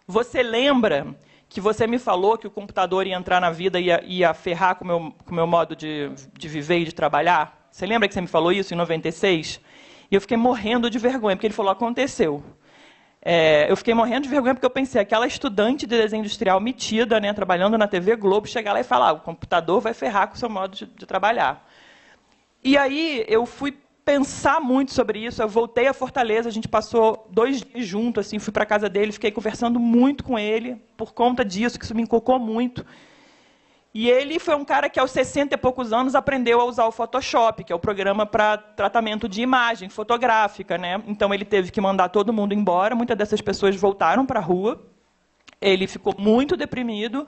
você lembra que você me falou que o computador ia entrar na vida e ia ferrar com o meu modo de viver e de trabalhar? Você lembra que você me falou isso em 96? E eu fiquei morrendo de vergonha, porque ele falou: aconteceu. Eu fiquei morrendo de vergonha porque eu pensei, aquela estudante de desenho industrial metida, né, trabalhando na TV Globo, chegar lá e falar: o computador vai ferrar com o seu modo de trabalhar. E aí eu fui pensar muito sobre isso, eu voltei a Fortaleza, a gente passou 2 dias juntos, assim, fui para a casa dele, fiquei conversando muito com ele, por conta disso, que isso me encucou muito. E ele foi um cara que, aos 60 e poucos anos, aprendeu a usar o Photoshop, que é o programa para tratamento de imagem fotográfica, né? Então, ele teve que mandar todo mundo embora, muitas dessas pessoas voltaram para a rua, ele ficou muito deprimido,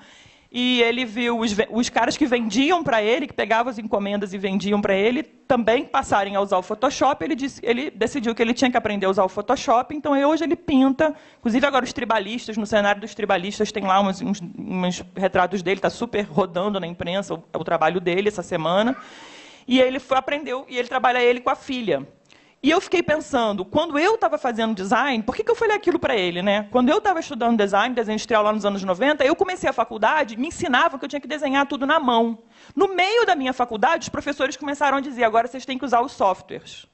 e ele viu os caras que vendiam para ele, que pegavam as encomendas e vendiam para ele, também passarem a usar o Photoshop. Ele decidiu que ele tinha que aprender a usar o Photoshop, então hoje ele pinta. Inclusive, agora os tribalistas, no cenário dos tribalistas, tem lá uns retratos dele, está super rodando na imprensa o trabalho dele essa semana. E ele aprendeu, e ele trabalha com a filha. E eu fiquei pensando, quando eu estava fazendo design, por que eu falei aquilo para ele, né? Quando eu estava estudando design industrial lá nos anos 90, eu comecei a faculdade, me ensinavam que eu tinha que desenhar tudo na mão. No meio da minha faculdade, os professores começaram a dizer: agora vocês têm que usar os softwares.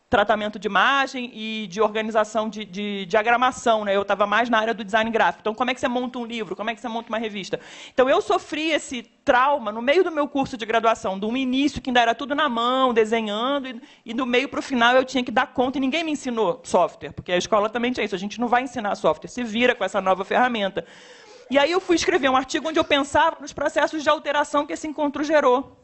Tratamento de imagem e de organização de diagramação, né? Eu estava mais na área do design gráfico. Então, como é que você monta um livro? Como é que você monta uma revista? Então, eu sofri esse trauma no meio do meu curso de graduação, de um início que ainda era tudo na mão, desenhando, e do meio para o final eu tinha que dar conta, e ninguém me ensinou software, porque a escola também tinha isso, a gente não vai ensinar software, se vira com essa nova ferramenta. E aí eu fui escrever um artigo onde eu pensava nos processos de alteração que esse encontro gerou.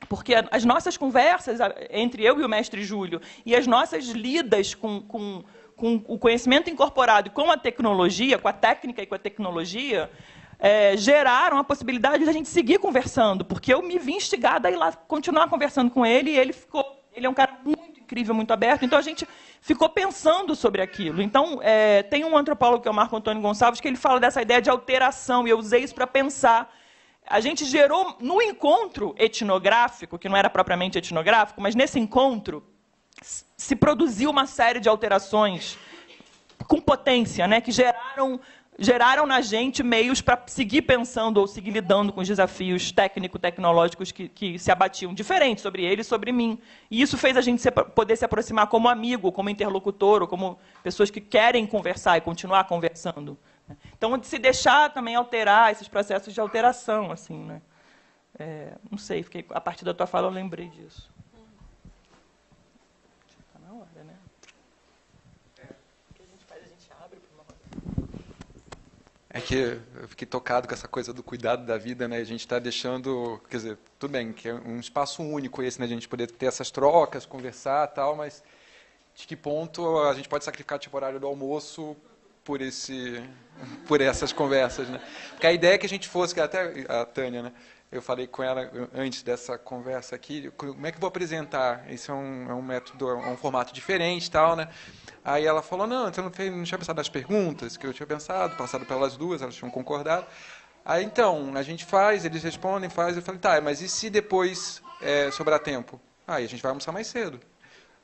Porque as nossas conversas entre eu e o mestre Júlio, e as nossas lidas com o conhecimento incorporado com a tecnologia, com a técnica e com a tecnologia, geraram a possibilidade de a gente seguir conversando, porque eu me vi instigada a ir lá continuar conversando com ele, e ele é um cara muito incrível, muito aberto, então a gente ficou pensando sobre aquilo. Então, tem um antropólogo, que é o Marco Antônio Gonçalves, que ele fala dessa ideia de alteração, e eu usei isso para pensar. A gente gerou, no encontro etnográfico, que não era propriamente etnográfico, mas nesse encontro se produziu uma série de alterações com potência, né, que geraram na gente meios para seguir pensando ou seguir lidando com os desafios técnico-tecnológicos que se abatiam, diferentes sobre ele e sobre mim. E isso fez a gente poder se aproximar como amigo, como interlocutor, ou como pessoas que querem conversar e continuar conversando. Então, de se deixar também alterar esses processos de alteração, assim, né? Não sei, a partir da tua fala eu lembrei disso. Está na hora, né? O que a gente faz? A gente abre para uma... É que eu fiquei tocado com essa coisa do cuidado da vida, né? A gente está deixando, quer dizer, tudo bem, que é um espaço único esse, né? A gente poder ter essas trocas, conversar, tal, mas de que ponto a gente pode sacrificar tipo, o horário do almoço por essas conversas, né? Porque a ideia é que a gente fosse, que até a Tânia, né? Eu falei com ela antes dessa conversa aqui, como é que eu vou apresentar? Isso é um método, é um formato diferente, tal, né? Aí ela falou, não, você não tinha pensado nas perguntas que eu tinha pensado, passado pelas duas, elas tinham concordado. Aí, então, a gente faz, eles respondem, faz. Eu falei, tá, mas e se depois sobrar tempo? Aí a gente vai almoçar mais cedo.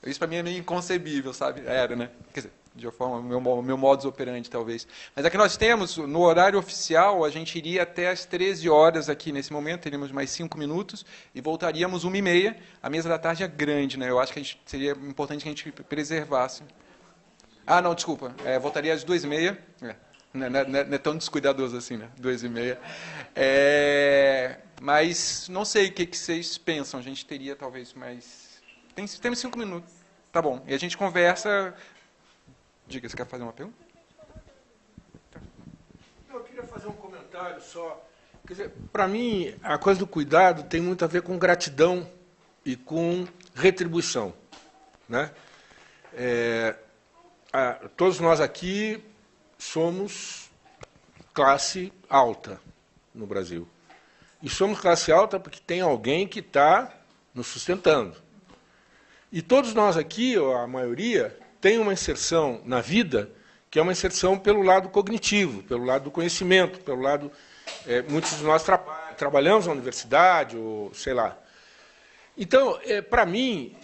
Isso para mim é meio inconcebível, sabe? Era, né? Quer dizer, de uma forma, meu modus operandi, talvez. Mas aqui nós temos, no horário oficial, a gente iria até às 13 horas aqui nesse momento, teríamos mais 5 minutos, e voltaríamos 1h30. A mesa da tarde é grande, né? Eu acho que seria importante que a gente preservasse. Ah, não, desculpa. Voltaria às 2h30. Não é tão descuidadoso assim, né? 2h30. Mas não sei o que vocês pensam. A gente teria talvez mais... Temos 5 minutos. Tá bom. E a gente conversa... Diga, você quer fazer uma pergunta? Eu queria fazer um comentário só. Quer dizer, para mim, a coisa do cuidado tem muito a ver com gratidão e com retribuição, né? Todos nós aqui somos classe alta no Brasil. E somos classe alta porque tem alguém que está nos sustentando. E todos nós aqui, ou a maioria, tem uma inserção na vida que é uma inserção pelo lado cognitivo, pelo lado do conhecimento, pelo lado... muitos de nós trabalhamos na universidade, ou sei lá. Então, para mim,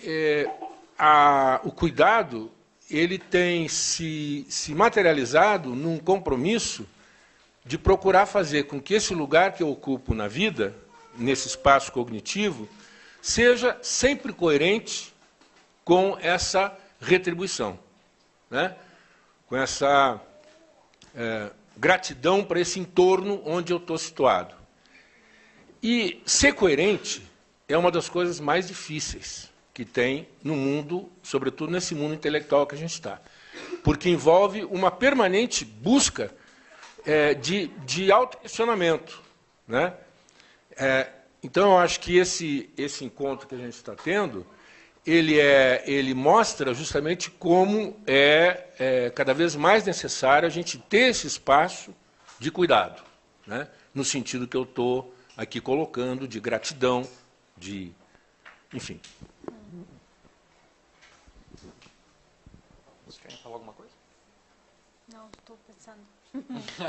o cuidado ele tem se materializado num compromisso de procurar fazer com que esse lugar que eu ocupo na vida, nesse espaço cognitivo, seja sempre coerente com essa retribuição, né? Com essa gratidão para esse entorno onde eu estou situado. E ser coerente é uma das coisas mais difíceis que tem no mundo, sobretudo nesse mundo intelectual que a gente está. Porque envolve uma permanente busca de autoquestionamento, né? Então, eu acho que esse encontro que a gente está tendo, ele mostra justamente como é cada vez mais necessário a gente ter esse espaço de cuidado, né? No sentido que eu estou aqui colocando, de gratidão, de... enfim. Vocês querem falar alguma coisa? Não, estou pensando. Não sei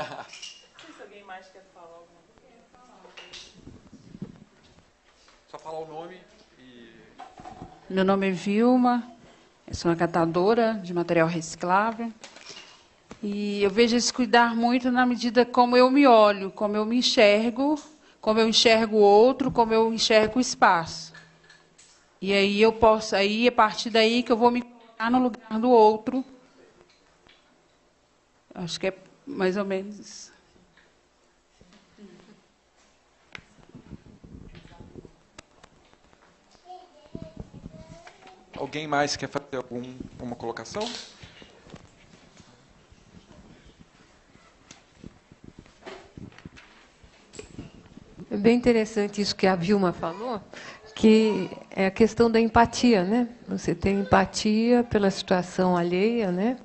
se alguém mais quer falar alguma coisa. Só falar o nome e... Meu nome é Vilma, eu sou uma catadora de material reciclável. E eu vejo esse cuidar muito na medida como eu me olho, como eu me enxergo, como eu enxergo o outro, como eu enxergo o espaço. E aí eu posso, aí a partir daí que eu vou me colocar no lugar do outro. Acho que é mais ou menos isso. Alguém mais quer fazer alguma colocação? É bem interessante isso que a Vilma falou, que é a questão da empatia, né? Você tem empatia pela situação alheia, né?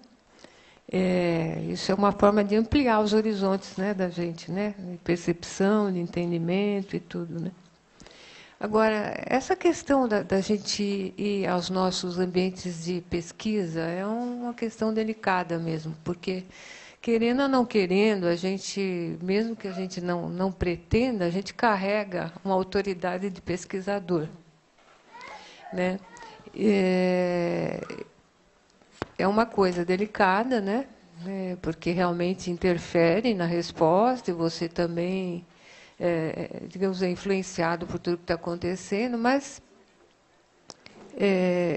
Isso é uma forma de ampliar os horizontes, né, da gente, né? De percepção, de entendimento e tudo, né? Agora, essa questão da gente ir aos nossos ambientes de pesquisa é uma questão delicada mesmo, porque, querendo ou não querendo, a gente, mesmo que a gente não pretenda, a gente carrega uma autoridade de pesquisador, né? É uma coisa delicada, né? Porque realmente interfere na resposta e você também... digamos, influenciado por tudo que está acontecendo, mas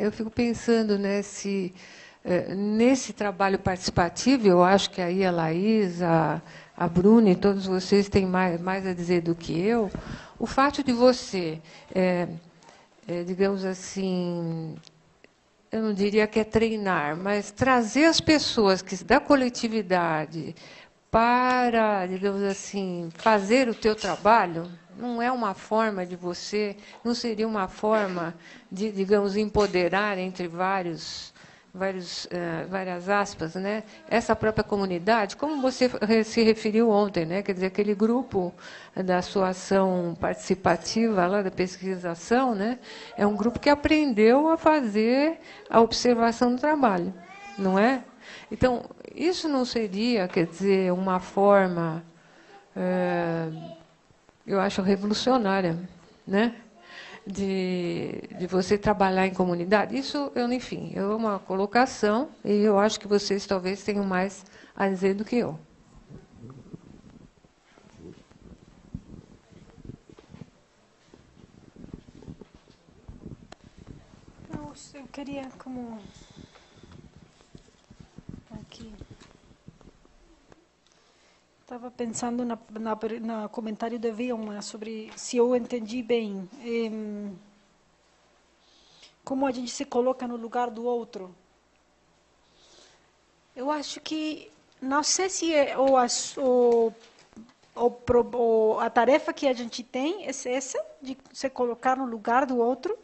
eu fico pensando, né, se nesse trabalho participativo, eu acho que aí a Laís, a Bruna e todos vocês têm mais a dizer do que eu, o fato de você, digamos assim, eu não diria que é treinar, mas trazer as pessoas da coletividade para, digamos assim, fazer o teu trabalho, não é uma forma de você, não seria uma forma de, digamos, empoderar entre várias aspas, né, essa própria comunidade, como você se referiu ontem, né, quer dizer, aquele grupo da sua ação participativa, lá da pesquisação, né, é um grupo que aprendeu a fazer a observação do trabalho, não é? Então, isso não seria, quer dizer, uma forma, eu acho, revolucionária, né? De você trabalhar em comunidade. Isso, enfim, é uma colocação, e eu acho que vocês talvez tenham mais a dizer do que eu. Eu queria como... Aqui. Estava pensando no comentário de Vilma sobre se eu entendi bem como a gente se coloca no lugar do outro. Eu acho que, não sei se é a tarefa que a gente tem é essa, de se colocar no lugar do outro,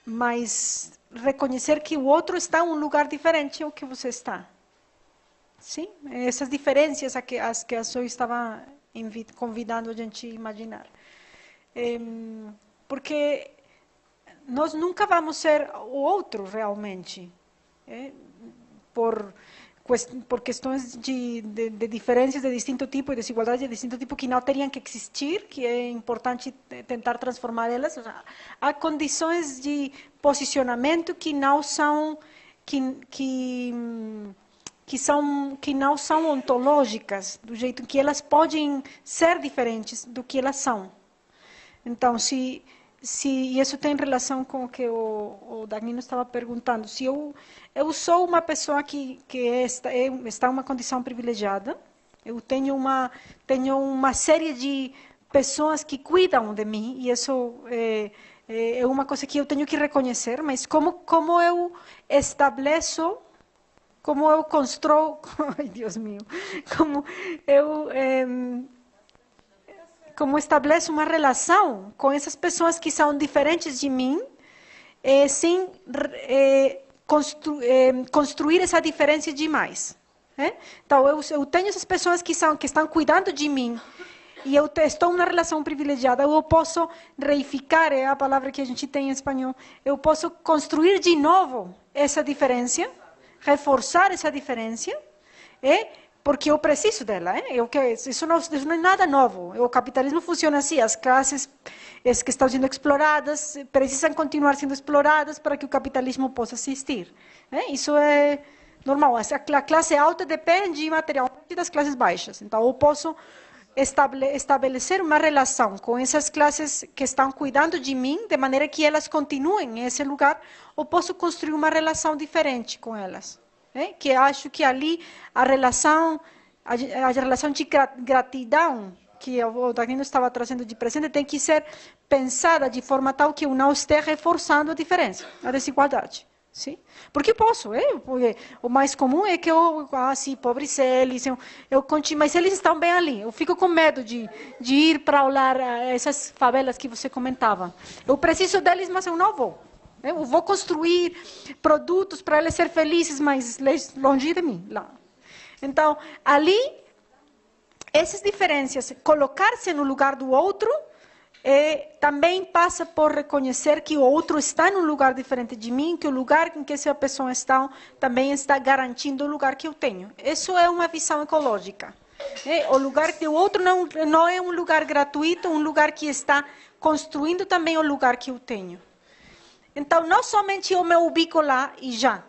mas reconhecer que o outro está em um lugar diferente do que você está. Sim, essas diferenças as que a Zoe estava convidando a gente a imaginar. Porque nós nunca vamos ser o outro realmente, por questões de diferenças de distinto tipo e desigualdades de distinto tipo que não teriam que existir, que é importante tentar transformar elas. Há condições de posicionamento que não são que não são ontológicas, do jeito que elas podem ser diferentes do que elas são. Então, e isso tem relação com o que o Danilo estava perguntando. Se eu sou uma pessoa que está em uma condição privilegiada, eu tenho uma série de pessoas que cuidam de mim, e isso é uma coisa que eu tenho que reconhecer, mas como eu estabeleço, como eu construo, ai Deus meu, como estabeleço uma relação com essas pessoas que são diferentes de mim, sem construir essa diferença demais. Então, eu tenho essas pessoas que estão cuidando de mim, e eu estou numa relação privilegiada, eu posso reificar, é a palavra que a gente tem em espanhol, eu posso construir de novo essa diferença, reforçar essa diferença, porque eu preciso dela. Isso não é nada novo. O capitalismo funciona assim, as classes que estão sendo exploradas precisam continuar sendo exploradas para que o capitalismo possa existir. Isso é normal. A classe alta depende materialmente das classes baixas. Então, eu posso estabelecer uma relação com essas classes que estão cuidando de mim, de maneira que elas continuem nesse lugar, ou posso construir uma relação diferente com elas. Que acho que ali a relação de gratidão que o Danilo estava trazendo de presente tem que ser pensada de forma tal que eu não esteja reforçando a diferença, a desigualdade. Sim? Porque posso, porque o mais comum é que sim, pobres eles, mas eles estão bem ali. Eu fico com medo de ir para olhar essas favelas que você comentava. Eu preciso deles, mas eu não vou. Eu vou construir produtos para eles serem felizes, mas longe de mim. Lá. Então, ali, essas diferenças, colocar-se no lugar do outro, também passa por reconhecer que o outro está em um lugar diferente de mim, que o lugar em que essa pessoa está também está garantindo o lugar que eu tenho. Isso é uma visão ecológica. O lugar do outro não é um lugar gratuito, um lugar que está construindo também o lugar que eu tenho. Então, não somente eu me ubico lá e já.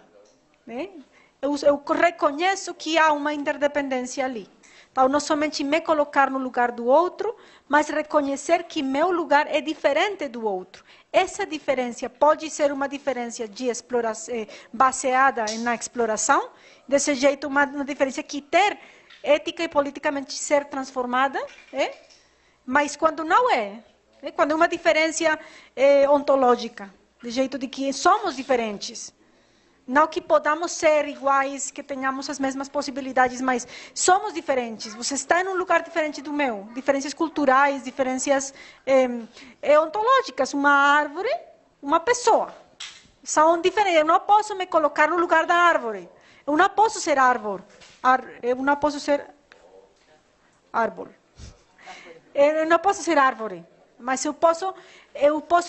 Eu reconheço que há uma interdependência ali. Então, não somente me colocar no lugar do outro, mas reconhecer que meu lugar é diferente do outro. Essa diferença pode ser uma diferença de exploração, baseada na exploração, desse jeito, uma diferença que ter ética e politicamente ser transformada, mas quando não quando é uma diferença ontológica, de jeito de que somos diferentes. Não que podamos ser iguais, que tenhamos as mesmas possibilidades, mas somos diferentes. Você está em um lugar diferente do meu. Diferenças culturais, diferenças ontológicas. Uma árvore, uma pessoa. São diferentes. Eu não posso me colocar no lugar da árvore. Eu não posso ser árvore. Eu não posso ser árvore. Eu não posso ser árvore. Mas eu posso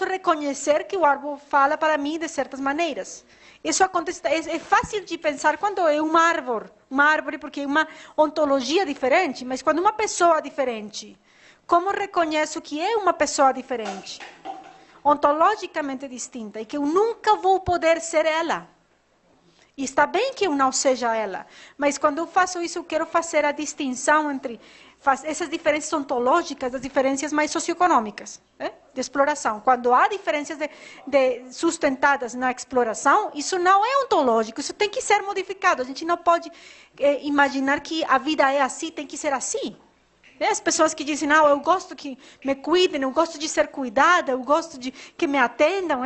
reconhecer que o árvore fala para mim de certas maneiras. Isso acontece, é fácil de pensar quando é uma árvore porque é uma ontologia diferente, mas quando uma pessoa diferente, como reconheço que é uma pessoa diferente, ontologicamente distinta, e que eu nunca vou poder ser ela? E está bem que eu não seja ela, mas quando eu faço isso, eu quero fazer a distinção entre essas diferenças ontológicas das diferenças mais socioeconômicas, de exploração. Quando há diferenças sustentadas na exploração, isso não é ontológico, isso tem que ser modificado. A gente não pode imaginar que a vida é assim, tem que ser assim. As pessoas que dizem, não, eu gosto que me cuidem, eu gosto de ser cuidada, eu gosto de que me atendam,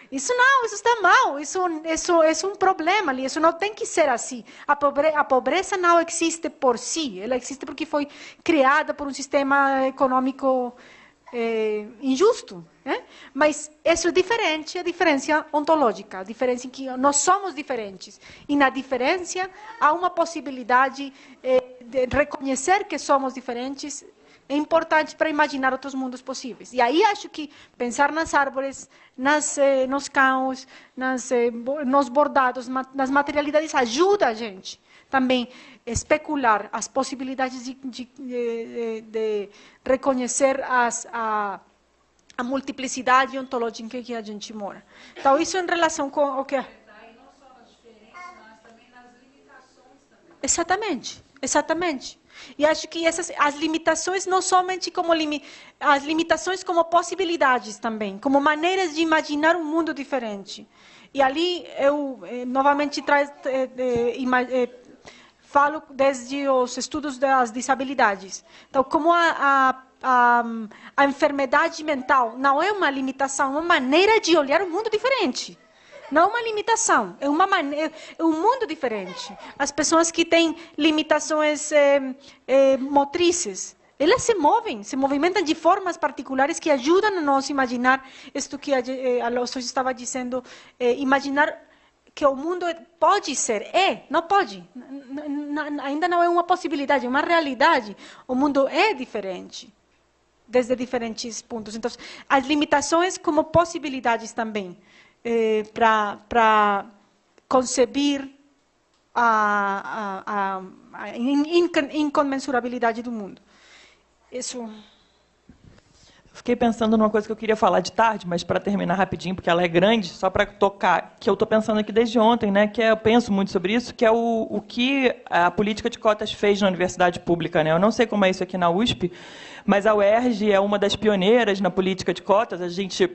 Isso não, isso está mal, isso é um problema ali, isso não tem que ser assim. A pobreza não existe por si, ela existe porque foi criada por um sistema econômico injusto. Mas isso é diferente, a diferença ontológica, a diferença em que nós somos diferentes. E na diferença há uma possibilidade de reconhecer que somos diferentes. É importante para imaginar outros mundos possíveis. E aí acho que pensar nas árvores, nos cães, nos bordados, nas materialidades, ajuda a gente também a especular as possibilidades de reconhecer a multiplicidade ontológica em que a gente mora. Então, isso em relação com o que... Não só nas diferenças, mas também nas limitações também. Exatamente, exatamente. E acho que as limitações não somente como as limitações como possibilidades também, como maneiras de imaginar um mundo diferente. E ali eu novamente falo desde os estudos das disabilidades. Então, como a enfermidade mental não é uma limitação, é uma maneira de olhar o mundo diferente. Não é uma limitação, é um mundo diferente. As pessoas que têm limitações motrizes, elas se movimentam de formas particulares que ajudam a nós imaginar isto que a Alonso estava dizendo, imaginar que o mundo pode ser, não pode, ainda não é uma possibilidade, é uma realidade. O mundo é diferente, desde diferentes pontos. Então, as limitações como possibilidades também. Para concebir a incomensurabilidade do mundo. Isso. Fiquei pensando numa coisa que eu queria falar de tarde, mas para terminar rapidinho, porque ela é grande, só para tocar, que eu estou pensando aqui desde ontem, que eu penso muito sobre isso, que é o que a política de cotas fez na universidade pública. Eu não sei como é isso aqui na USP, mas a UERJ é uma das pioneiras na política de cotas. A gente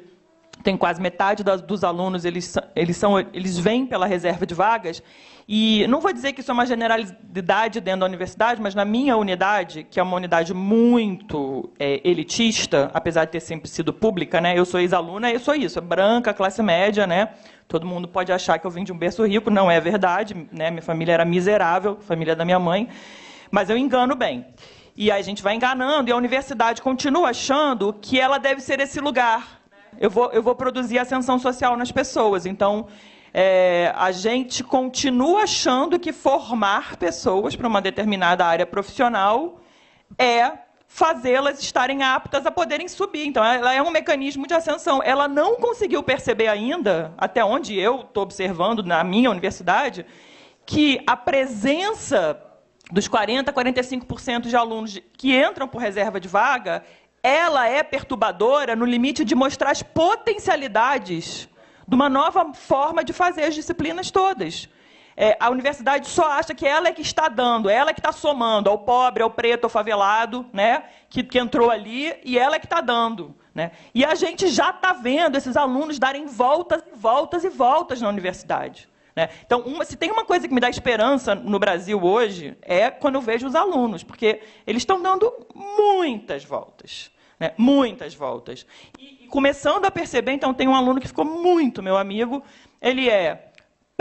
tem quase metade dos alunos, eles vêm pela reserva de vagas, e não vou dizer que isso é uma generalidade dentro da universidade, mas na minha unidade, que é uma unidade muito elitista, apesar de ter sempre sido pública, eu sou ex-aluna, eu sou isso, branca, classe média, todo mundo pode achar que eu vim de um berço rico, não é verdade, minha família era miserável, a família da minha mãe, mas eu engano bem. E aí a gente vai enganando, e a universidade continua achando que ela deve ser esse lugar. Eu vou produzir ascensão social nas pessoas. Então, a gente continua achando que formar pessoas para uma determinada área profissional é fazê-las estarem aptas a poderem subir. Então, ela é um mecanismo de ascensão. Ela não conseguiu perceber ainda, até onde eu estou observando na minha universidade, que a presença dos 40%, 45% de alunos que entram por reserva de vaga, ela é perturbadora no limite de mostrar as potencialidades de uma nova forma de fazer as disciplinas todas. A universidade só acha que ela é que está dando, ela é que está somando ao pobre, ao preto, ao favelado, que entrou ali, e ela é que está dando. E a gente já está vendo esses alunos darem voltas e voltas e voltas na universidade. Então, se tem uma coisa que me dá esperança no Brasil hoje, é quando eu vejo os alunos, porque eles estão dando muitas voltas. Muitas voltas. E começando a perceber, então, tem um aluno que ficou muito meu amigo, ele é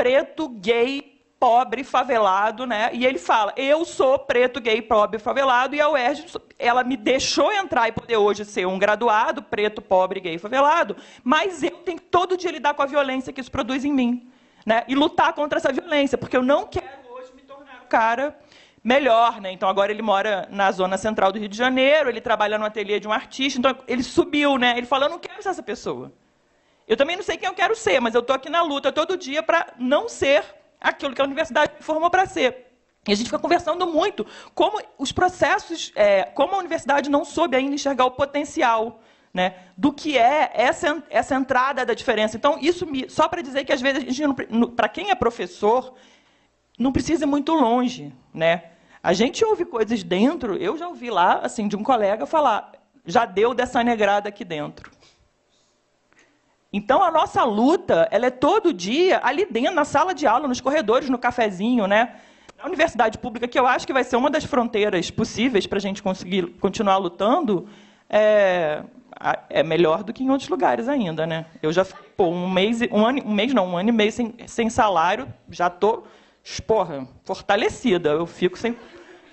preto, gay, pobre, favelado, né? E ele fala, eu sou preto, gay, pobre, favelado, e a UERJ, ela me deixou entrar e poder hoje ser um graduado, preto, pobre, gay, favelado, mas eu tenho que todo dia lidar com a violência que isso produz em mim, né? E lutar contra essa violência, porque eu não quero hoje me tornar um cara melhor, né? Então agora ele mora na zona central do Rio de Janeiro, ele trabalha no ateliê de um artista, então ele subiu, né? Ele falou, eu não quero ser essa pessoa. Eu também não sei quem eu quero ser, mas eu estou aqui na luta todo dia para não ser aquilo que a universidade me formou para ser. E a gente fica conversando muito como os processos, como a universidade não soube ainda enxergar o potencial, né, do que é essa entrada da diferença. Então, isso só para dizer que, às vezes, para quem é professor, não precisa ir muito longe, né? A gente ouve coisas dentro, eu já ouvi lá, assim, de um colega falar, já deu dessa negrada aqui dentro. Então, a nossa luta, ela é todo dia ali dentro, na sala de aula, nos corredores, no cafezinho, né? Na universidade pública, que eu acho que vai ser uma das fronteiras possíveis para a gente conseguir continuar lutando, é melhor do que em outros lugares ainda, né? Eu já fico um ano e meio sem salário, já estou, fortalecida. Eu fico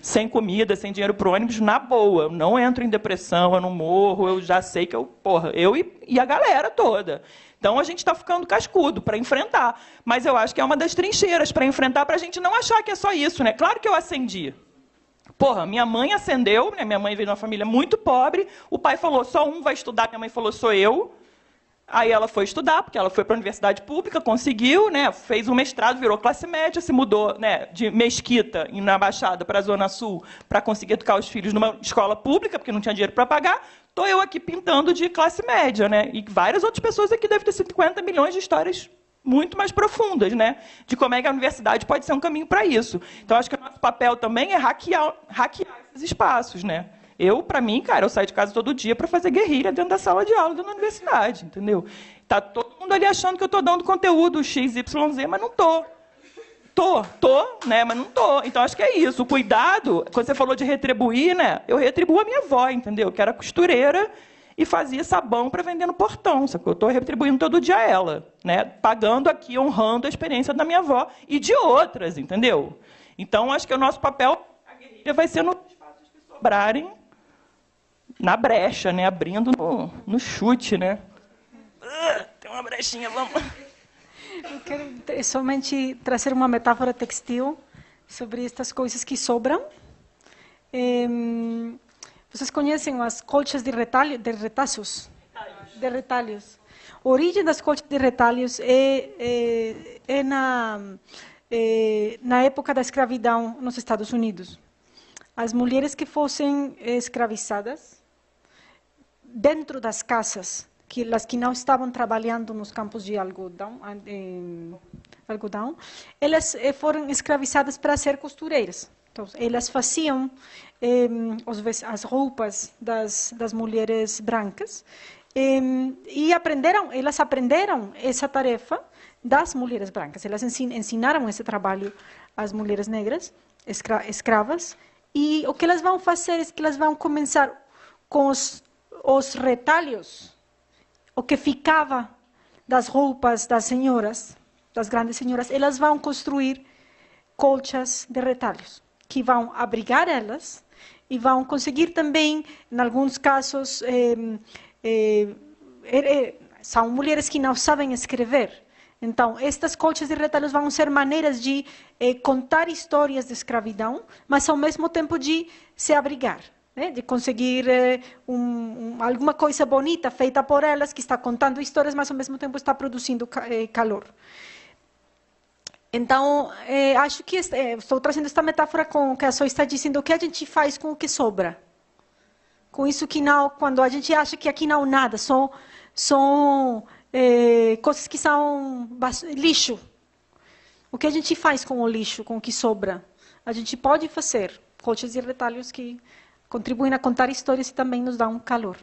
sem comida, sem dinheiro para o ônibus, na boa. Eu não entro em depressão, eu não morro, eu já sei que eu e a galera toda. Então, a gente está ficando cascudo para enfrentar. Mas eu acho que é uma das trincheiras para enfrentar, para a gente não achar que é só isso, né? Claro que eu acendi. Minha mãe acendeu, né? Minha mãe veio de uma família muito pobre, o pai falou, só um vai estudar, minha mãe falou, sou eu. Aí ela foi estudar, porque ela foi para a universidade pública, conseguiu, né, fez um mestrado, virou classe média, se mudou, né, de Mesquita, na Baixada, para a Zona Sul, para conseguir educar os filhos numa escola pública, porque não tinha dinheiro para pagar. Estou eu aqui pintando de classe média, né? E várias outras pessoas aqui devem ter 50 milhões de histórias muito mais profundas, né, de como é que a universidade pode ser um caminho para isso. Então, acho que o nosso papel também é hackear esses espaços, né? Para mim, cara, eu saio de casa todo dia para fazer guerrilha dentro da sala de aula da universidade, entendeu? Tá todo mundo ali achando que eu estou dando conteúdo XYZ, mas não estou. Né? Mas não estou. Então, acho que é isso. O cuidado, quando você falou de retribuir, né? Eu retribuo a minha avó, entendeu? Que era costureira e fazia sabão para vender no portão. Só que eu estou retribuindo todo dia ela, né? Pagando aqui, honrando a experiência da minha avó e de outras, entendeu? Então, acho que o nosso papel, a guerrilha, vai ser nos espaços que sobrarem, na brecha, né? Abrindo no chute, né? Tem uma brechinha, vamos. Eu quero somente trazer uma metáfora textil sobre estas coisas que sobram. Vocês conhecem as colchas de retalhos? De retalhos. A origem das colchas de retalhos é na época da escravidão nos Estados Unidos. As mulheres que fossem escravizadas dentro das casas, as que não estavam trabalhando nos campos de algodão, elas foram escravizadas para ser costureiras. Então, elas faziam as roupas das mulheres brancas e elas aprenderam essa tarefa das mulheres brancas. Elas ensinaram esse trabalho às mulheres negras, escravas, e o que elas vão fazer é que elas vão começar com os retalhos, o que ficava das roupas das senhoras, das grandes senhoras, elas vão construir colchas de retalhos, que vão abrigar elas e vão conseguir também, em alguns casos, são mulheres que não sabem escrever. Então, estas colchas de retalhos vão ser maneiras de contar histórias de escravidão, mas ao mesmo tempo de se abrigar, né? De conseguir alguma coisa bonita feita por elas, que está contando histórias, mas ao mesmo tempo está produzindo calor. Então, acho que estou trazendo esta metáfora com o que a Zoe está dizendo, o que a gente faz com o que sobra. Com isso que não, quando a gente acha que aqui não há nada, são coisas que são lixo. O que a gente faz com o lixo, com o que sobra? A gente pode fazer colchas e retalhos que contribuem a contar histórias e também nos dão calor.